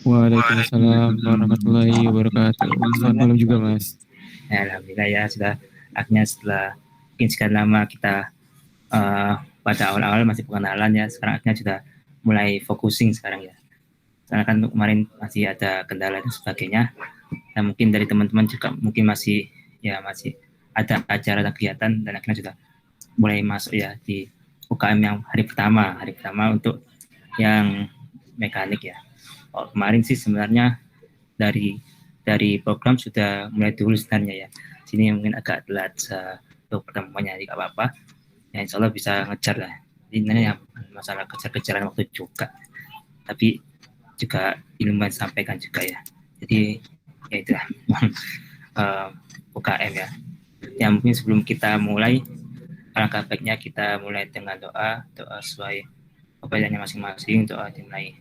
Waalaikumsalam warahmatullahi wabarakatuh. Selamat malam juga, Mas. Ya, alhamdulillah ya sudah akhirnya setelah mungkin sekian lama kita pada awal-awal masih pengenalan ya, sekarang akhirnya sudah mulai focusing sekarang ya. Karena kan kemarin masih ada kendala dan sebagainya. Dan mungkin dari teman-teman juga mungkin masih ada acara dan kegiatan dan akhirnya sudah mulai masuk ya di UKM yang hari pertama untuk yang mekanik ya. Oh, kemarin sih sebenarnya dari program sudah mulai dulu sebenarnya ya. Sini mungkin agak telat untuk pertemuannya, tidak apa-apa. Ya, insya Allah bisa ngejar lah. Ini masalah kejar-kejaran waktu juga. Tapi juga ilmu yang disampaikan juga ya. Jadi ya itulah UKM ya. Ya mungkin sebelum kita mulai, alangkah baiknya kita mulai dengan doa sesuai kepercayaannya masing-masing, doa dimulai.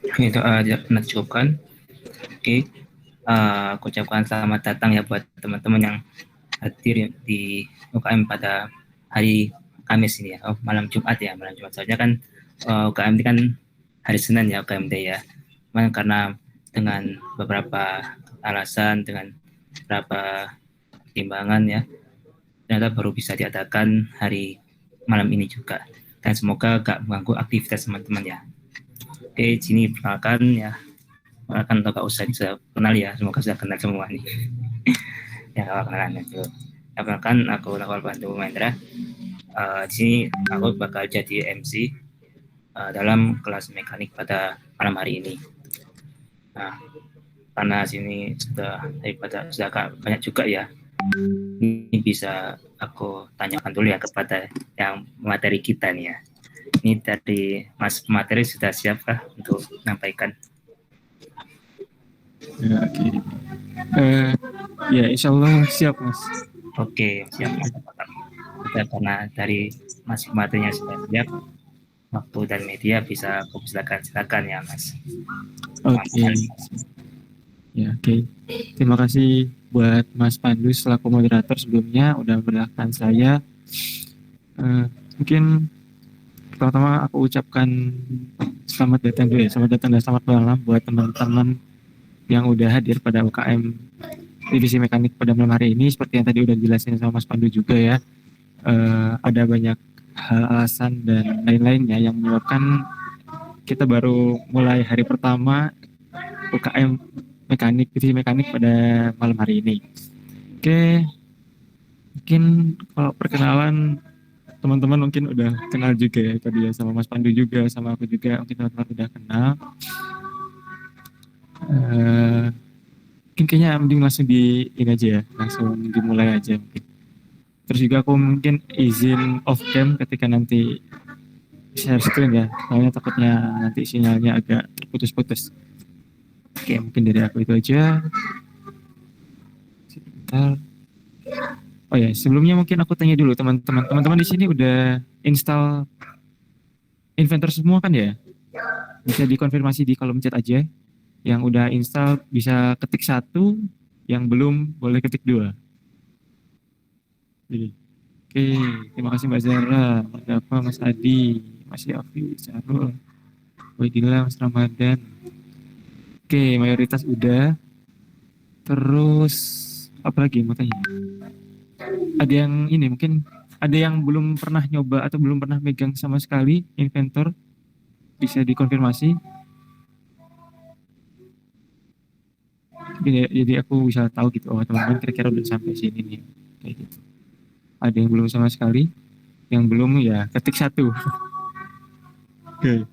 Ini doa tidak pernah cukupkan. Oke, aku ucapkan selamat datang ya buat teman-teman yang hadir di UKM pada hari Kamis ini ya, malam Jumat ya, malam Jumat. Soalnya kan UKM ini kan hari Senin ya, UKMD ya. Cuman karena dengan beberapa alasan, dengan beberapa pertimbangan ya, ternyata baru bisa diadakan hari malam ini juga. Dan semoga gak mengganggu aktivitas teman-teman ya. Oke, sini perkenalkan ya. Kan gak usah kenal ya, semoga sudah kenal semua nih. Ya, kenalan itu. Perkenalkan, aku Lawal Bantu Mahendra. Di sini aku bakal jadi MC dalam kelas mekanik pada malam hari ini. Nah, karena sini sudah banyak juga ya. Ini bisa aku tanyakan dulu ya kepada yang materi kita nih ya. Ini dari Mas materi sudah siapkah untuk menyampaikan? Ya, oke. Ya, insya Allah siap, Mas. Oke, siap. Kita karena dari Mas materinya sudah siap, waktu dan media bisa aku silakan ya, Mas. Oke. Ya, oke. Terima kasih buat Mas Pandu selaku moderator sebelumnya udah memperkenalkan saya. Mungkin pertama aku ucapkan selamat datang dulu ya, selamat datang dan selamat malam buat teman-teman yang udah hadir pada UKM divisi mekanik pada malam hari ini. Seperti yang tadi udah jelasin sama Mas Pandu juga ya, ada banyak hal alasan dan lain-lainnya yang menyebabkan kita baru mulai hari pertama UKM mekanik divisi mekanik pada malam hari ini. Oke, mungkin kalau perkenalan teman-teman mungkin udah kenal juga ya tadi ya, sama Mas Pandu juga, sama aku juga mungkin teman-teman udah kenal. Mungkin kayaknya mending langsung di ini aja ya, langsung dimulai aja mungkin. Terus juga aku mungkin izin off cam ketika nanti share screen ya, soalnya takutnya nanti sinyalnya agak terputus-putus. Oke, mungkin dari aku itu aja. Sebentar. Oh ya, sebelumnya mungkin aku tanya dulu teman-teman. Teman-teman di sini udah install Inventor semua kan ya? Bisa dikonfirmasi di kolom chat aja. Yang udah install bisa ketik 1, yang belum boleh ketik 2. Jadi, oke, terima kasih Mbak Zara, Mas Dafa, Mas Adi, Mas Yafi, Sarul, Waidillah, Mas Ramadan. Oke, mayoritas udah. Terus apa lagi mau tanya? Ada yang ini mungkin ada yang belum pernah nyoba atau belum pernah megang sama sekali Inventor, bisa dikonfirmasi. Jadi aku bisa tahu gitu, oh teman-teman kira-kira udah sampai sini nih, kayak gitu. Ada yang belum sama sekali, yang belum ya ketik 1. Oke.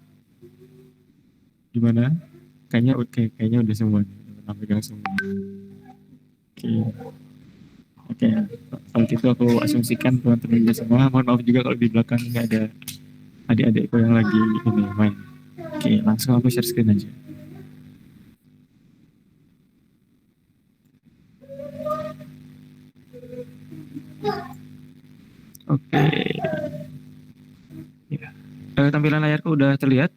Gimana? Kayaknya udah semua, udah pernah megang semua. Oke. Kalau gitu aku asumsikan teman-teman udah semua. Mohon maaf juga kalau di belakang nggak ada adik-adikku yang lagi ini main. Oke, langsung aku share screen aja. Oke. Ya. Tampilan layarku udah terlihat?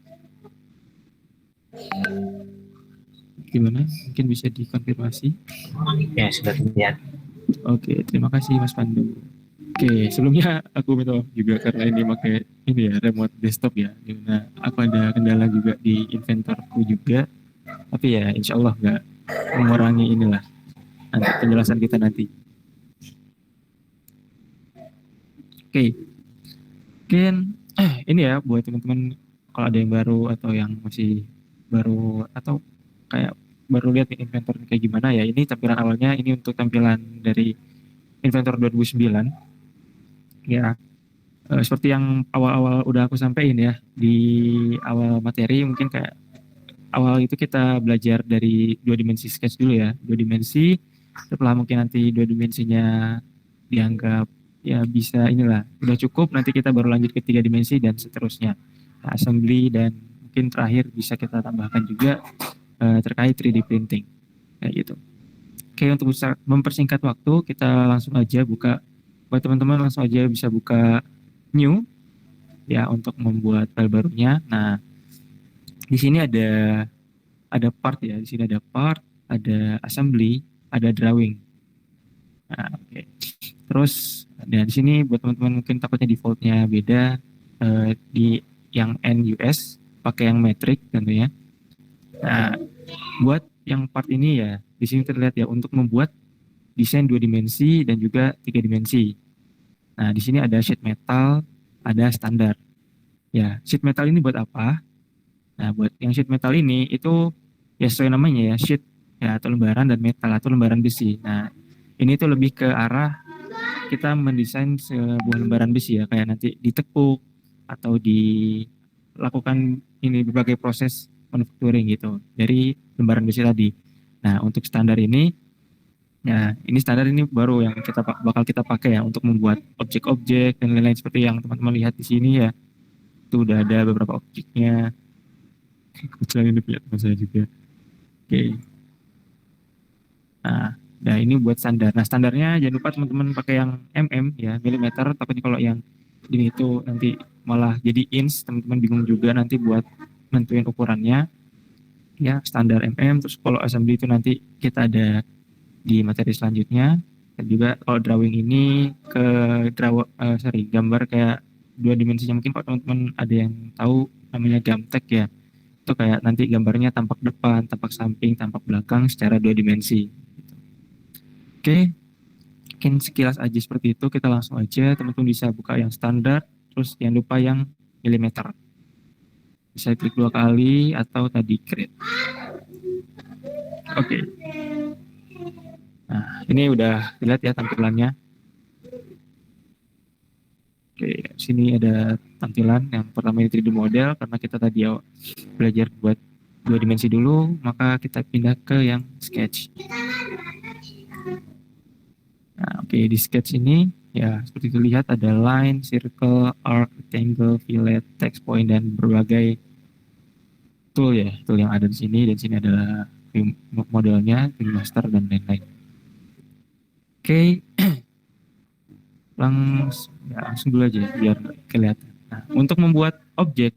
Gimana? Mungkin bisa dikonfirmasi. Ya, sudah terlihat. Oke, terima kasih Mas Pandu. Oke, sebelumnya aku minta maaf juga karena ini pakai ini ya remote desktop ya. Dimana aku ada kendala juga di inventorku juga. Tapi ya insya Allah nggak mengurangi inilah nanti penjelasan kita nanti. Oke, mungkin ini ya buat teman-teman kalau ada yang baru atau yang masih baru atau kayak baru lihat nih inventor kayak gimana ya. Ini tampilan awalnya ini untuk tampilan dari inventor 2009 ya. Seperti yang awal-awal udah aku sampaikan ya di awal materi, mungkin kayak awal itu kita belajar dari dua dimensi sketch dulu ya, dua dimensi. Setelah mungkin nanti dua dimensinya dianggap ya bisa inilah udah cukup, nanti kita baru lanjut ke tiga dimensi dan seterusnya. Nah, assembly dan mungkin terakhir bisa kita tambahkan juga terkait 3D printing kayak gitu. Oke, untuk mempersingkat waktu kita langsung aja buka, buat teman-teman langsung aja bisa buka new ya untuk membuat file barunya. Nah, di sini ada part ya, di sini ada part, ada assembly, ada drawing. Nah, oke. Terus dan di sini buat teman-teman mungkin takutnya defaultnya beda, di yang NUS pakai yang metric tentunya. Nah, buat yang part ini ya di sini terlihat ya untuk membuat desain dua dimensi dan juga tiga dimensi. Nah, di sini ada sheet metal, ada standar. Ya, sheet metal ini buat apa? Nah, buat yang sheet metal ini itu ya sesuai namanya ya, sheet ya atau lembaran dan metal atau lembaran besi. Nah, ini tuh lebih ke arah kita mendesain sebuah lembaran besi ya, kayak nanti ditekuk atau dilakukan ini berbagai proses manufacturing gitu dari lembaran besi tadi. Nah, untuk standar ini ya, ini standar ini baru yang kita bakal kita pakai ya untuk membuat objek-objek dan lain-lain seperti yang teman-teman lihat di sini ya. Itu udah ada beberapa objeknya. Kebetulan ini punya teman saya juga. Oke. Nah, ini buat standar. Nah, standarnya jangan lupa teman-teman pakai yang mm ya, milimeter. Takutnya kalau yang ini itu nanti malah jadi inch, teman-teman bingung juga nanti buat nentuin ukurannya. Ya, standar mm. Terus kalau assembly itu nanti kita ada di materi selanjutnya. Dan juga kalau drawing ini ke gambar kayak dua dimensinya, mungkin kalau teman-teman ada yang tahu namanya gamtek ya. Itu kayak nanti gambarnya tampak depan, tampak samping, tampak belakang secara dua dimensi. Oke, mungkin sekilas aja seperti itu. Kita langsung aja, teman-teman bisa buka yang standar, terus jangan lupa yang milimeter. Bisa klik dua kali atau tadi create. Oke. Nah, ini udah dilihat ya tampilannya. Oke, sini ada tampilan yang pertama ini 3D model, karena kita tadi belajar buat dua dimensi dulu, maka kita pindah ke yang sketch. Nah, oke, di sketch ini ya seperti terlihat ada line, circle, arc, rectangle, fillet, text point dan berbagai tool ya, tool yang ada di sini. Dan sini adalah modelnya, master dan lain-lain. Oke, langsung dulu aja biar kelihatan. Nah, untuk membuat objek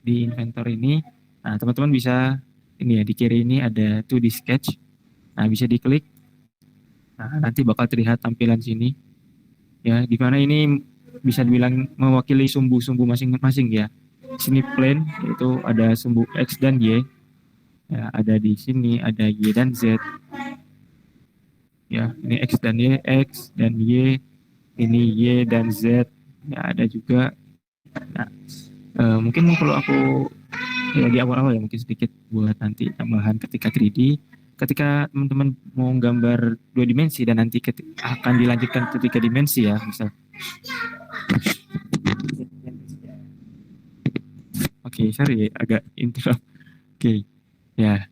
di inventor ini, nah teman-teman bisa ini ya, di kiri ini ada 2D sketch. Nah, bisa diklik. Nah, nanti bakal terlihat tampilan sini. Ya, di mana ini bisa dibilang mewakili sumbu-sumbu masing-masing ya. Sini plane, yaitu ada sumbu X dan Y. Ya, ada di sini ada Y dan Z. Ya, ini X dan Y, X dan Y. Ini Y dan Z. Ya, ada juga. Nah, mungkin kalau aku ya di awal-awal ya mungkin sedikit buat nanti tambahan ketika 3D. Ketika teman-teman mau gambar dua dimensi dan nanti akan dilanjutkan ke tiga dimensi ya, misal. Oke, sorry agak interrupt. Oke, ya.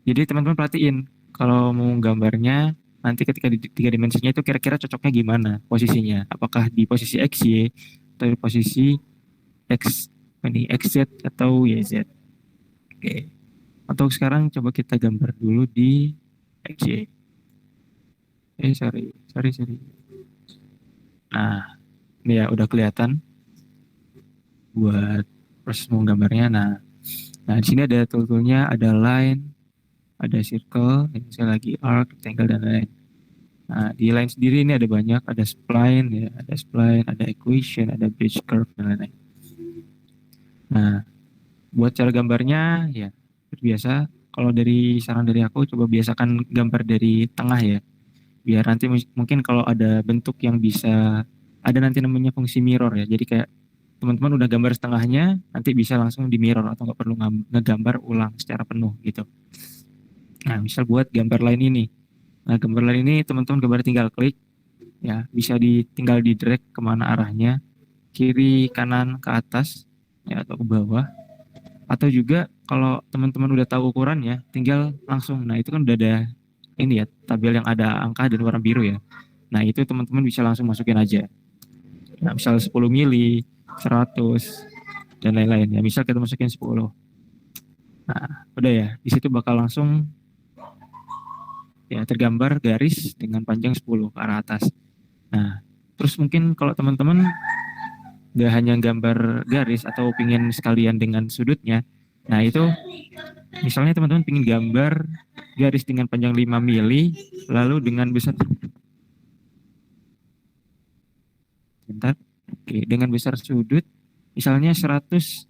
Jadi teman-teman perhatiin kalau mau gambarnya nanti ketika di tiga dimensinya itu kira-kira cocoknya gimana posisinya? Apakah di posisi X, Y, atau di posisi X, ini XZ atau YZ? Oke. Atau sekarang coba kita gambar dulu di XY. Sorry. Nah, ini ya udah kelihatan buat proses menggambarnya. Nah di sini ada tool-toolnya, ada line, ada circle, misalnya lagi arc, rectangle dan lain-lain. Nah, di line sendiri ini ada banyak, ada spline ya, ada equation, ada bridge curve dan lain-lain. Nah, buat cara gambarnya ya seperti biasa. Kalau dari saran dari aku coba biasakan gambar dari tengah ya. Biar nanti mungkin kalau ada bentuk yang bisa ada nanti namanya fungsi mirror ya. Jadi kayak teman-teman udah gambar setengahnya, nanti bisa langsung di mirror atau nggak perlu ngegambar ulang secara penuh gitu. Nah, misal buat gambar lain ini. Nah, gambar lain ini teman-teman gambar tinggal klik ya, bisa tinggal di drag kemana arahnya, kiri, kanan, ke atas ya atau ke bawah. Atau juga kalau teman-teman udah tahu ukurannya, tinggal langsung. Nah, itu kan udah ada ini ya, tabel yang ada angka dan warna biru ya. Nah, itu teman-teman bisa langsung masukin aja. Nah, misal 10 mili, 100, dan lain-lain ya. Misal kita masukin 10. Nah, udah ya. Di situ bakal langsung ya tergambar garis dengan panjang 10 ke arah atas. Nah, terus mungkin kalau teman-teman nggak hanya gambar garis atau pingin sekalian dengan sudutnya, nah itu misalnya teman-teman pingin gambar garis dengan panjang 5 mili, lalu dengan besar bentar, oke, dengan besar sudut misalnya 120.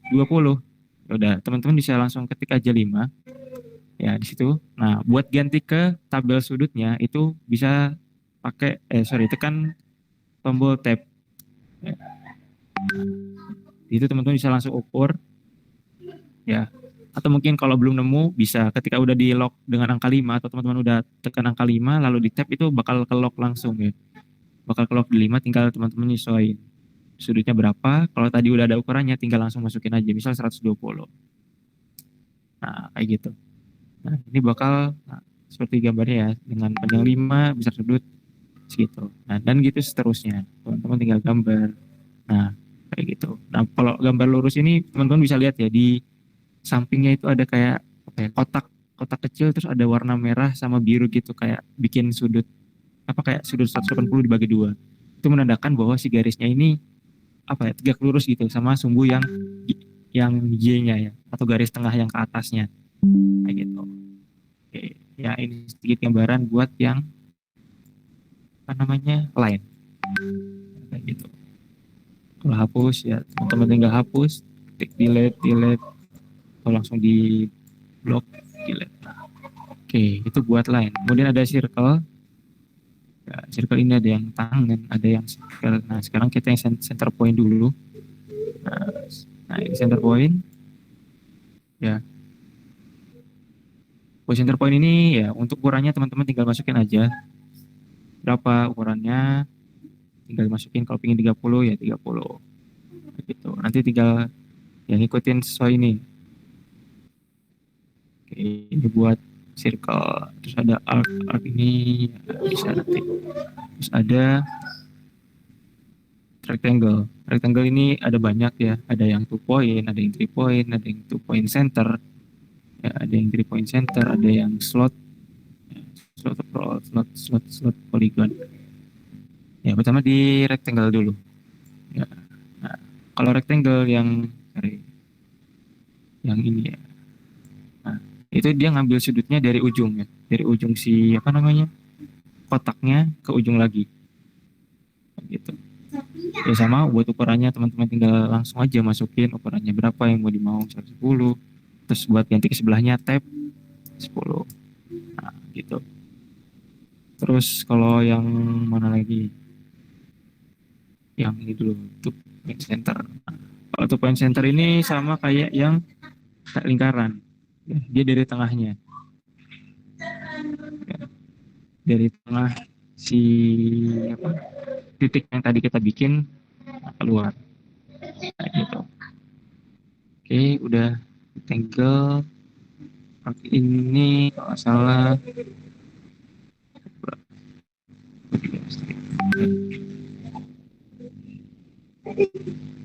Ya udah, teman-teman bisa langsung ketik aja 5 ya di situ. Nah, buat ganti ke tabel sudutnya itu bisa pakai tekan tombol tab. Ya. Itu teman-teman bisa langsung ukur ya. Atau mungkin kalau belum nemu bisa ketika udah di lock dengan angka 5 atau teman-teman udah tekan angka 5 lalu di tab itu bakal ke lock langsung ya. Bakal ke lock di 5, tinggal teman-teman nyesuaiin sudutnya berapa. Kalau tadi udah ada ukurannya tinggal langsung masukin aja misal 120. Nah, kayak gitu. Nah, ini bakal seperti gambarnya ya dengan panjang 5 besar sudut segitu. Nah, dan gitu seterusnya. Teman-teman tinggal gambar. Nah, kayak gitu. Nah, kalau gambar lurus ini teman-teman bisa lihat ya di sampingnya itu ada kayak apa ya, kotak kecil terus ada warna merah sama biru gitu kayak bikin sudut apa kayak sudut 180 dibagi dua. Itu menandakan bahwa si garisnya ini apa ya tegak lurus gitu sama sumbu yang Y-nya ya atau garis tengah yang ke atasnya kayak gitu. Oke, ya ini sedikit gambaran buat yang apa namanya line kayak gitu. Kalau hapus ya teman-teman tinggal hapus, klik delete delete atau langsung di blok delete. Oke, itu buat line. Kemudian ada circle. Ya, circle ini ada yang tangan, ada yang circle. Nah, sekarang kita yang center point dulu. Nah, ini center point. Ya, buat center point ini ya untuk ukurannya teman-teman tinggal masukin aja. Berapa ukurannya? Tinggal masukin kalau pingin 30 ya 30. Gitu. Nanti tinggal yang ngikutin sesuai ini. Oke, ini buat circle. Terus ada arc ini ya, bisa nanti. Terus ada rectangle. Rectangle ini ada banyak ya. Ada yang 2 point, ada yang 3 point, ada yang 2 point center. Ya, ada yang 3 point center, ada yang slot, ya, slot polygon. Ya, pertama di rectangle dulu. Ya. Nah, kalau rectangle yang ini ya. Nah, itu dia ngambil sudutnya dari ujung ya. Dari ujung si apa namanya? Kotaknya ke ujung lagi. Gitu. Ya sama buat ukurannya teman-teman tinggal langsung aja masukin ukurannya berapa yang mau dimau 110. Terus buat ganti ke sebelahnya tab 10. Nah, gitu. Terus kalau yang mana lagi? Yang ini dulu, two point center. Nah, kalau two point center ini sama kayak yang lingkaran. Ya, dia dari tengahnya. Ya, dari tengah si apa, titik yang tadi kita bikin keluar. Nah, gitu. Oke, udah rectangle. Ini kalau salah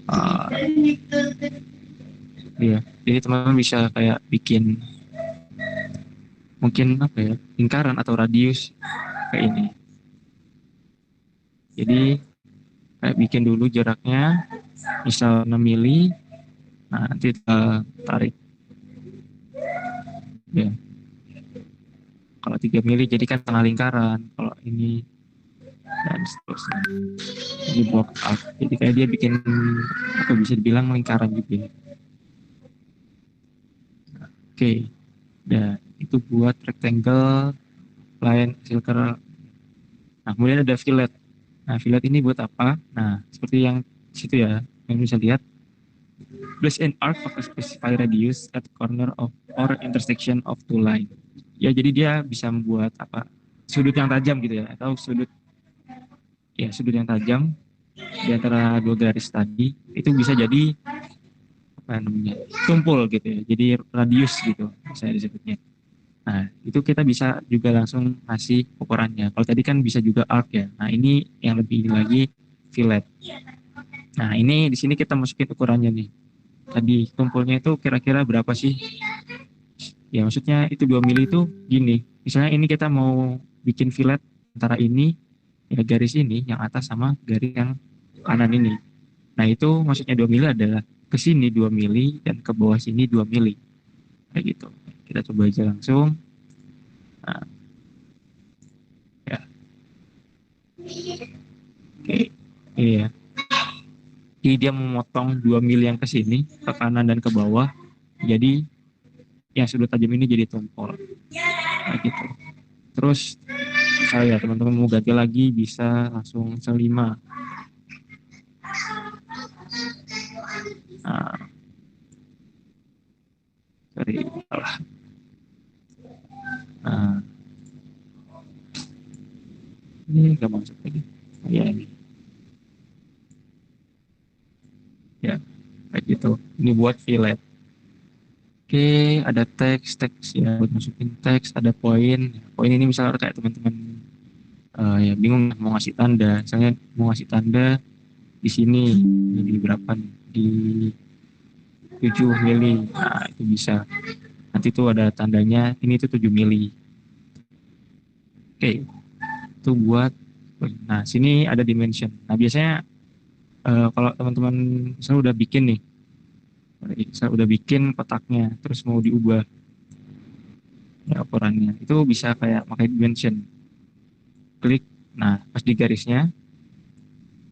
uh, ya, jadi teman-teman bisa kayak bikin mungkin apa ya lingkaran atau radius kayak ini. Jadi kayak bikin dulu jaraknya misal 6 mili. Nah, nanti kita tarik. Ya. Kalau 3 mili jadi kan tengah lingkaran. Kalau ini dan seterusnya. Ini block out. Jadi kayak dia bikin apa bisa dibilang lingkaran juga. Oke. Dan itu buat rectangle, line, circle. Nah, kemudian ada fillet. Nah, fillet ini buat apa? Nah, seperti yang situ ya, yang bisa lihat. Place an arc of a specified radius at corner of or intersection of two line. Ya, jadi dia bisa membuat apa? Sudut yang tajam gitu ya, atau sudut yang tajam di antara dua garis tadi itu bisa jadi apa namanya? Tumpul gitu ya. Jadi radius gitu, saya disebutnya. Nah, itu kita bisa juga langsung kasih ukurannya. Kalau tadi kan bisa juga arc ya. Nah, ini yang lebih lagi fillet. Nah, ini di sini kita masukin ukurannya nih. Tadi tumpulnya itu kira-kira berapa sih? Ya, maksudnya itu 2 mili itu gini. Misalnya ini kita mau bikin fillet antara ini, ya garis ini, yang atas sama garis yang kanan ini. Nah, itu maksudnya 2 mili adalah ke sini 2 mili dan ke bawah sini 2 mili. Kayak gitu. Kita coba aja langsung. Nah, ya. Oke. Iya. Jadi dia memotong 2 mili yang ke sini, ke kanan dan ke bawah. Jadi yang sudut tajam ini jadi tumpul. Nah, gitu. Terus saya teman-teman mau ganti lagi bisa langsung selima. Nah, sorry, salah. Nah, ini nggak masuk lagi. Ya ini, ya kayak gitu. Ini buat fillet. Oke, ada teks ya buat masukin teks, ada poin. Poin ini misalnya kayak teman-teman ya bingung mau ngasih tanda. Misalnya mau ngasih tanda di sini, di berapa nih? Di 7 mili. Nah, itu bisa. Nanti tuh ada tandanya, ini tuh 7 mili. Oke, itu buat. Nah, sini ada dimension. Nah, biasanya kalau teman-teman misalnya udah bikin nih, saya udah bikin kotaknya, terus mau diubah ya ukurannya, itu bisa kayak pakai dimension. Klik, nah pas di garisnya,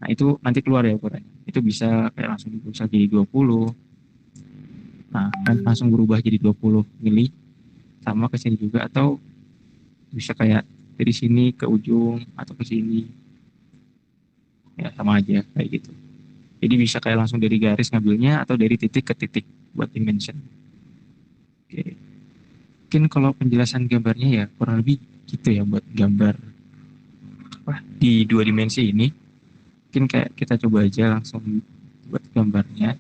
nah itu nanti keluar ya ukurannya. Itu bisa kayak langsung bisa jadi 20. Nah, kan langsung berubah jadi 20 mili sama ke sini juga, atau bisa kayak dari sini ke ujung atau ke sini. Ya sama aja kayak gitu. Jadi bisa kayak langsung dari garis ngambilnya atau dari titik ke titik buat dimension. Oke. Mungkin kalau penjelasan gambarnya ya kurang lebih gitu ya buat gambar di dua dimensi ini. Mungkin kayak kita coba aja langsung buat gambarnya.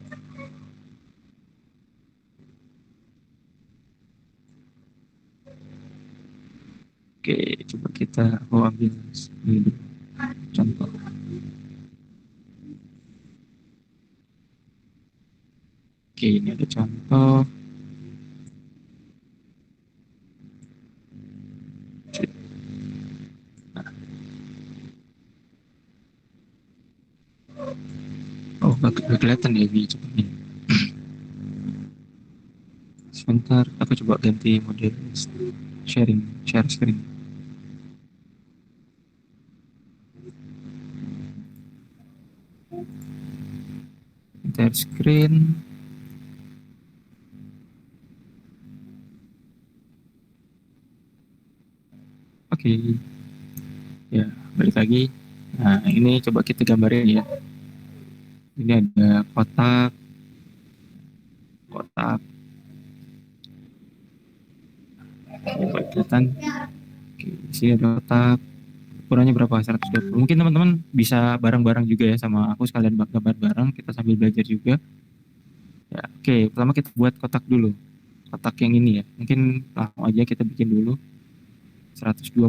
Oke, coba kita ambil ini contoh. Oke, ini ada contoh. Oh, gak kelihatan ya di coba ini. Sebentar, aku coba ganti mode share screen. Share screen. Oke, ya balik lagi. Nah, ini coba kita gambarin ya. Ini ada kotak, kotak. Coba kelihatan. Oke, di sini ada kotak. Ukurannya berapa? 120. Mungkin teman-teman bisa bareng-bareng juga ya sama aku sekalian gambar bareng. Kita sambil belajar juga. Ya, oke, pertama kita buat kotak dulu. Kotak yang ini ya. Mungkin langsung aja kita bikin dulu. 120.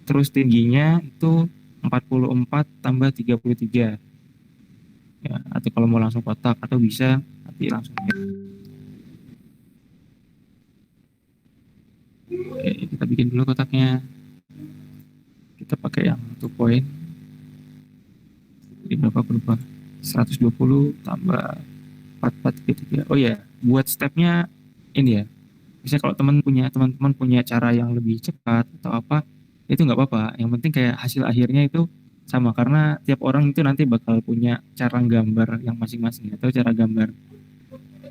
Terus tingginya itu 44 tambah 33. Ya, atau kalau mau langsung kotak atau bisa nanti langsung. Oke, kita bikin dulu kotaknya. Kita pakai yang 2 point. Jadi berapa berubah? 120 tambah 4433. Oh ya, buat stepnya ini ya. Misalnya kalau teman-teman punya cara yang lebih cepat atau apa, itu nggak apa-apa. Yang penting kayak hasil akhirnya itu sama, karena tiap orang itu nanti bakal punya cara gambar yang masing-masing atau cara gambar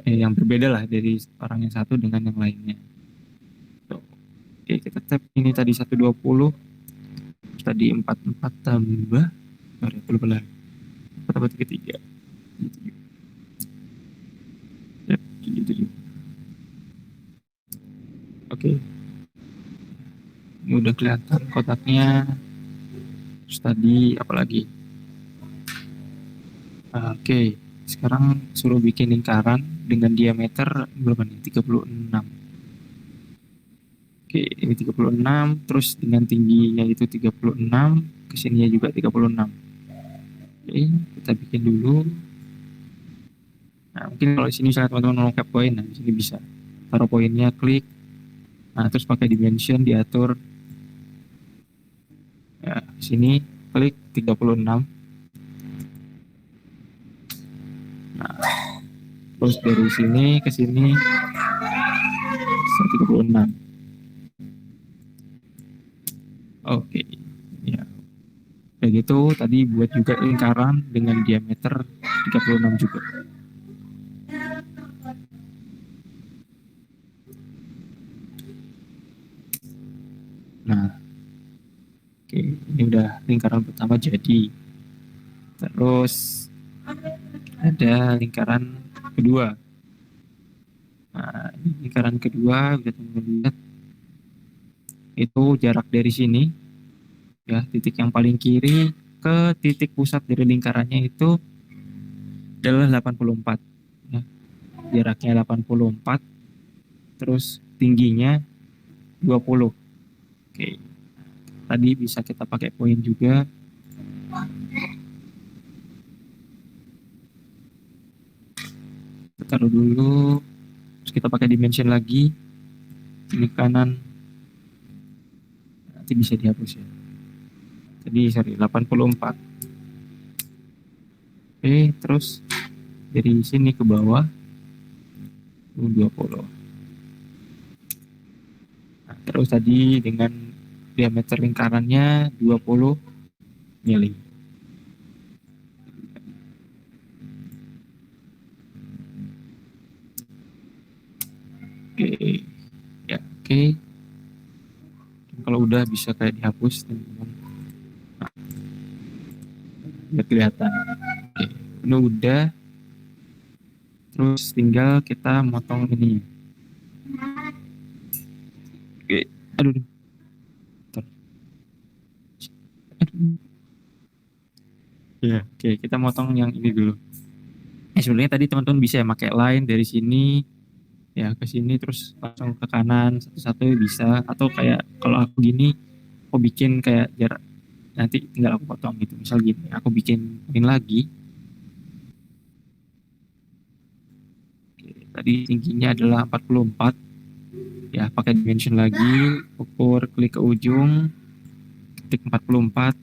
yang berbeda lah dari orang yang satu dengan yang lainnya. Tuh. Oke, kita tap ini tadi 120, tadi 44 tambah, sorry, aku lupa lagi. 4 tambah 33. Yap, 77. Oke, ini udah kelihatan kotaknya. Terus tadi apalagi? Oke, sekarang suruh bikin lingkaran dengan diameter berapa nih? 36. Oke, ini 36, terus dengan tingginya itu 36, kesininya juga 36. Oke, kita bikin dulu. Nah, mungkin kalau di sini misalnya teman-teman mau cap poin, nah di sini bisa taruh poinnya, klik. Nah, terus pakai dimension diatur. Ya, di sini klik 36. Nah, terus dari sini ke sini 36. Oke, ya. Kayak gitu, tadi buat juga lingkaran dengan diameter 36 juga. Nah, oke, ini udah lingkaran pertama jadi. Terus ada lingkaran kedua. Nah, ini lingkaran kedua, bisa teman-teman lihat. Itu jarak dari sini, ya, titik yang paling kiri ke titik pusat dari lingkarannya itu adalah 84. Ya, jaraknya 84, terus tingginya 20. Oke, tadi bisa kita pakai poin juga. Kita taruh dulu, terus kita pakai dimension lagi. Ini kanan, nanti bisa dihapus ya. Tadi sorry 84. Oke, terus dari sini ke bawah 20. Nah, terus tadi dengan diameter lingkarannya 20 mili. Oke, ya oke. Kalau udah bisa kayak dihapus teman-teman. Nah, biar kelihatan. Oke, ini udah. Terus tinggal kita motong ini. Oke, aduh. Bentar. Aduh. Ya, oke, kita motong yang ini dulu. Sebenarnya tadi teman-teman bisa ya pakai line dari sini ya ke sini terus langsung ke kanan satu-satu bisa, atau kayak kalau aku gini aku bikin kayak jarak, nanti tinggal aku potong gitu. Misal gini, aku bikin poin lagi. Oke, tadi tingginya adalah 44. Ya, pakai dimension lagi, ukur, klik ke ujung, ketik 44.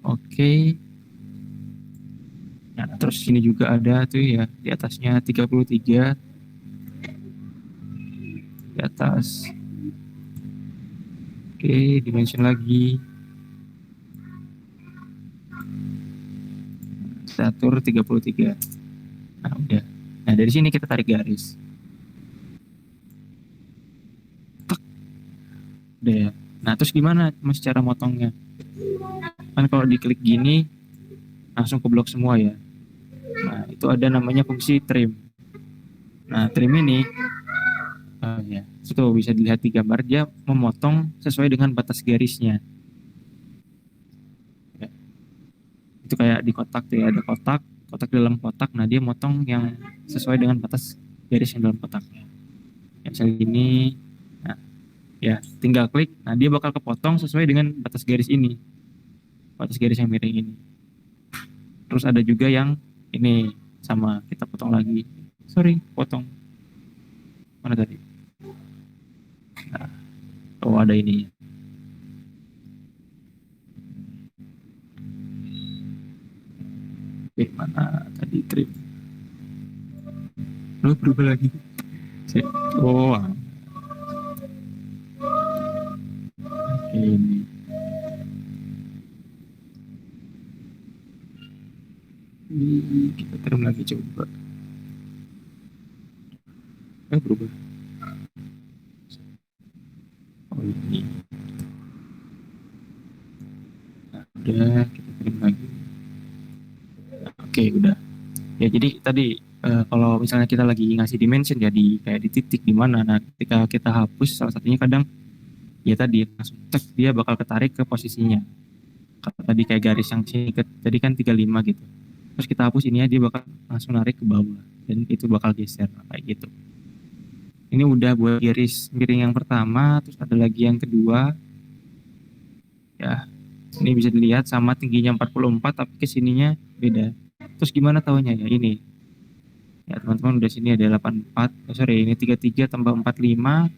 Oke. Nah, terus sini juga ada tuh ya, di atasnya 33, di atas. Oke, dimension lagi. Kita atur 33. Nah, udah. Nah, dari sini kita tarik garis. Tek. Udah ya. Nah, terus gimana mas cara motongnya? Kan kalau diklik gini langsung ke blok semua ya. Nah, itu ada namanya fungsi trim. Nah, trim ini ya, itu bisa dilihat di gambar, dia memotong sesuai dengan batas garisnya. Ya, itu kayak di kotak tuh ya, ada kotak, kotak dalam kotak. Nah, dia motong yang sesuai dengan batas garis yang dalam kotaknya. Ya, misalnya gini. Nah, ya, tinggal klik. Nah, dia bakal kepotong sesuai dengan batas garis ini. Batas garis yang miring ini. Terus ada juga yang ini sama, kita potong lagi. Sorry, potong. Mana tadi? Nah, oh ada ini. Oke, mana tadi trim? Lo berubah lagi. Oh, oke, ini. Kita trim lagi coba. Berubah. Oh ini. Nah, udah kita trim lagi. Oke, udah. Ya jadi tadi kalau misalnya kita lagi ngasih dimension jadi kayak di titik di mana, nah ketika kita hapus salah satunya kadang ya tadi langsung cek dia bakal ketarik ke posisinya. Kalau tadi kayak garis yang sini tadi kan 35 gitu. Terus kita hapus ini ya dia bakal langsung narik ke bawah dan itu bakal geser kayak gitu. Ini udah buat garis miring yang pertama, terus ada lagi yang kedua. Ya, ini bisa dilihat sama tingginya 44 tapi kesininya beda. Terus gimana tahunya ya ini? Ya teman-teman udah sini ada 84, sorry ini 33 tambah 45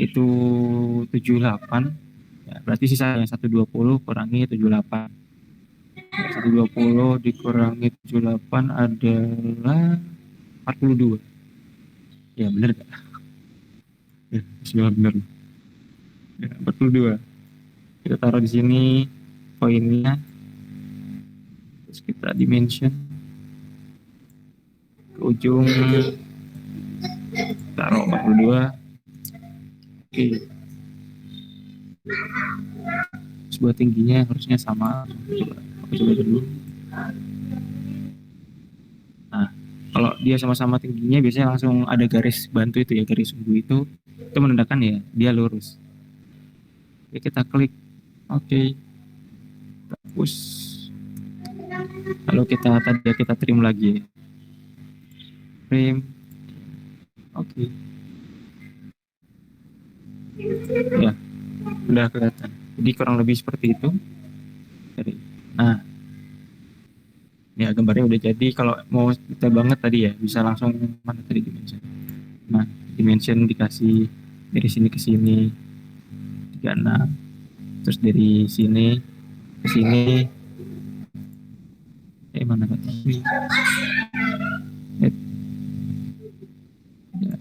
itu 78. Ya, berarti sisanya 120 kurangi 78. Ya, 120 dikurangi 78 adalah 42. Ya benar gak? Ya, bismillah benar. Ya, 42. Kita taruh di sini poinnya. Terus kita dimension ke ujung taruh 42. Oke. Terus buat tingginya harusnya sama. Coba dulu. Nah, kalau dia sama-sama tingginya biasanya langsung ada garis bantu itu ya, garis sumbu itu menandakan ya dia lurus. Oke, kita klik oke. Kita push. Lalu kita trim lagi. Trim. Oke. Ya, udah kelihatan. Jadi kurang lebih seperti itu. Nah, ya gambarnya udah jadi. Kalau mau detail banget tadi ya bisa langsung mana tadi dimension. Nah, dimension dikasih dari sini ke sini 36, terus dari sini ke sini mana kata ini ya,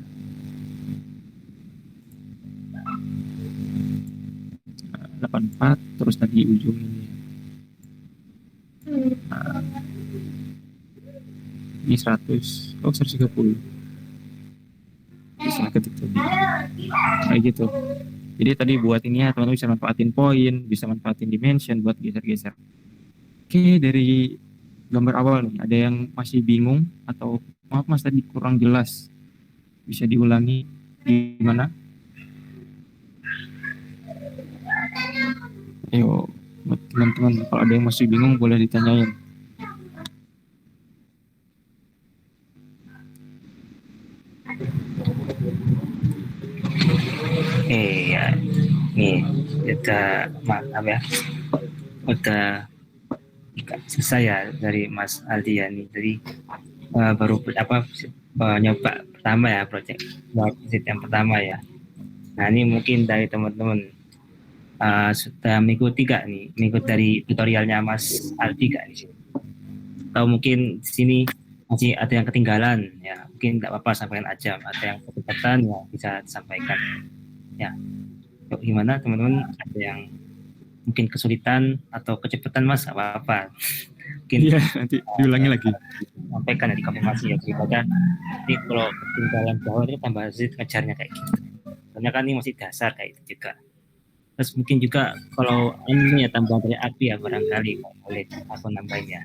84 terus tadi ujung ini. Nah, ini 100, 130 bisa ketik tadi kayak gitu. Jadi tadi buat ini ya teman-teman bisa manfaatin poin, bisa manfaatin dimension buat geser-geser. Oke, dari gambar awal nih ada yang masih bingung atau maaf mas tadi kurang jelas, bisa diulangi gimana? Ayo teman-teman kalau ada yang masih bingung boleh ditanyain. Iya, nih kita maaf ya, udah selesai ya dari Mas Aldi ya nih. Jadi baru nyoba pertama ya project yang pertama ya. Nah ini mungkin dari teman-teman sudah mengikuti gak nih, mengikuti dari tutorialnya Mas Aldi gak nih? Atau mungkin di sini masih ada yang ketinggalan ya, mungkin nggak apa-apa sampaikan aja. Ada yang kecepatan ya bisa disampaikan ya. Yuk, gimana teman-teman, ada yang mungkin kesulitan atau kecepatan mas apa-apa mungkin Iya, nanti diulangi lagi. sampaikan ya, dikonfirmasi ya, daripada nanti kalau ketinggalan jauh itu tambah sulit ngejarnya kayak gitu. Soalnya kan ini masih dasar kayak itu juga. Terus mungkin juga kalau ini ya tambahan dari api ya barangkali boleh aku nambahin ya.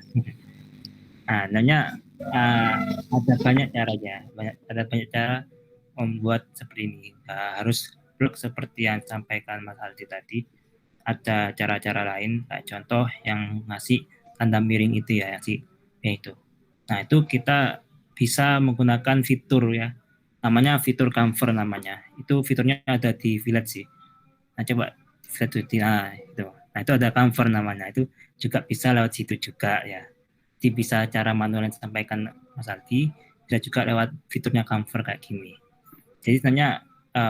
Nah, nanya ada banyak caranya, ada banyak cara membuat seperti ini. Harus blok seperti yang disampaikan Mas Aldi tadi. Ada cara-cara lain, kayak contoh yang ngasih tanda miring itu ya, itu. Nah, itu kita bisa menggunakan fitur ya, namanya fitur cover namanya. Itu fiturnya ada di Village sih. Nah, coba nah itu. Nah, itu ada cover namanya. Itu juga bisa lewat situ juga ya. Jadi bisa cara manual yang disampaikan Mas Aldi, bisa juga lewat fiturnya cover kayak gini. Jadi sebenarnya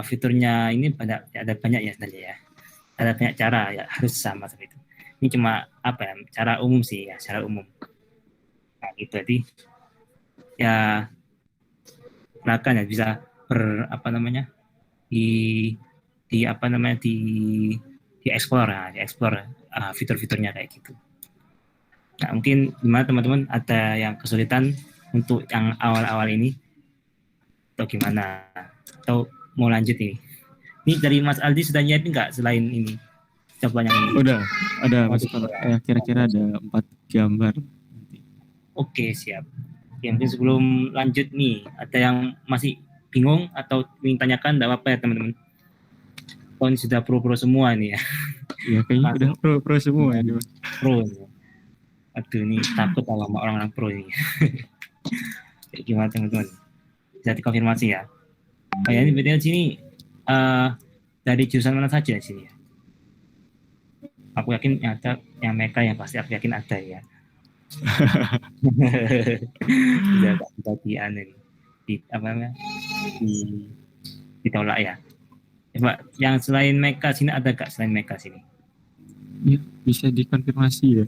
fiturnya ini ada banyak ya sebenarnya ya. Ada banyak cara ya, harus sama seperti itu. Ini cuma apa ya, cara umum sih ya, secara umum. Nah, gitu. Jadi ya silakan ya bisa apa namanya di apa namanya di explore di explore fitur-fiturnya kayak gitu. Nah, mungkin gimana teman-teman, ada yang kesulitan untuk yang awal-awal ini atau gimana? Atau mau lanjut ini? Ini dari Mas Aldi sudah nyiapin nggak selain ini? Coba yang ini. Udah, ada Waduh, masukan. Kira-kira ada 4 gambar. oke, siap. Ya, mungkin sebelum lanjut nih, ada yang masih bingung atau ingin tanyakan, enggak apa-apa ya teman-teman. Oh, ini sudah pro-pro semua nih ya. Iya, kayaknya udah Langsung pro semua ini, Mas. pro. Nih. Aduh, ini takut kalau sama orang-orang pro ini. Kayak gimana teman-teman? Bisa dikonfirmasi ya. Oh ya, ini berarti di sini eh dari jurusan mana saja di sini ya? Aku yakin ada yang mereka yang pasti aku yakin ada ya. Bisa kita di anu nih. Di apa namanya? Di ditolak ya. Coba yang selain mereka sini ada gak selain mereka sini? Ya, bisa dikonfirmasi ya.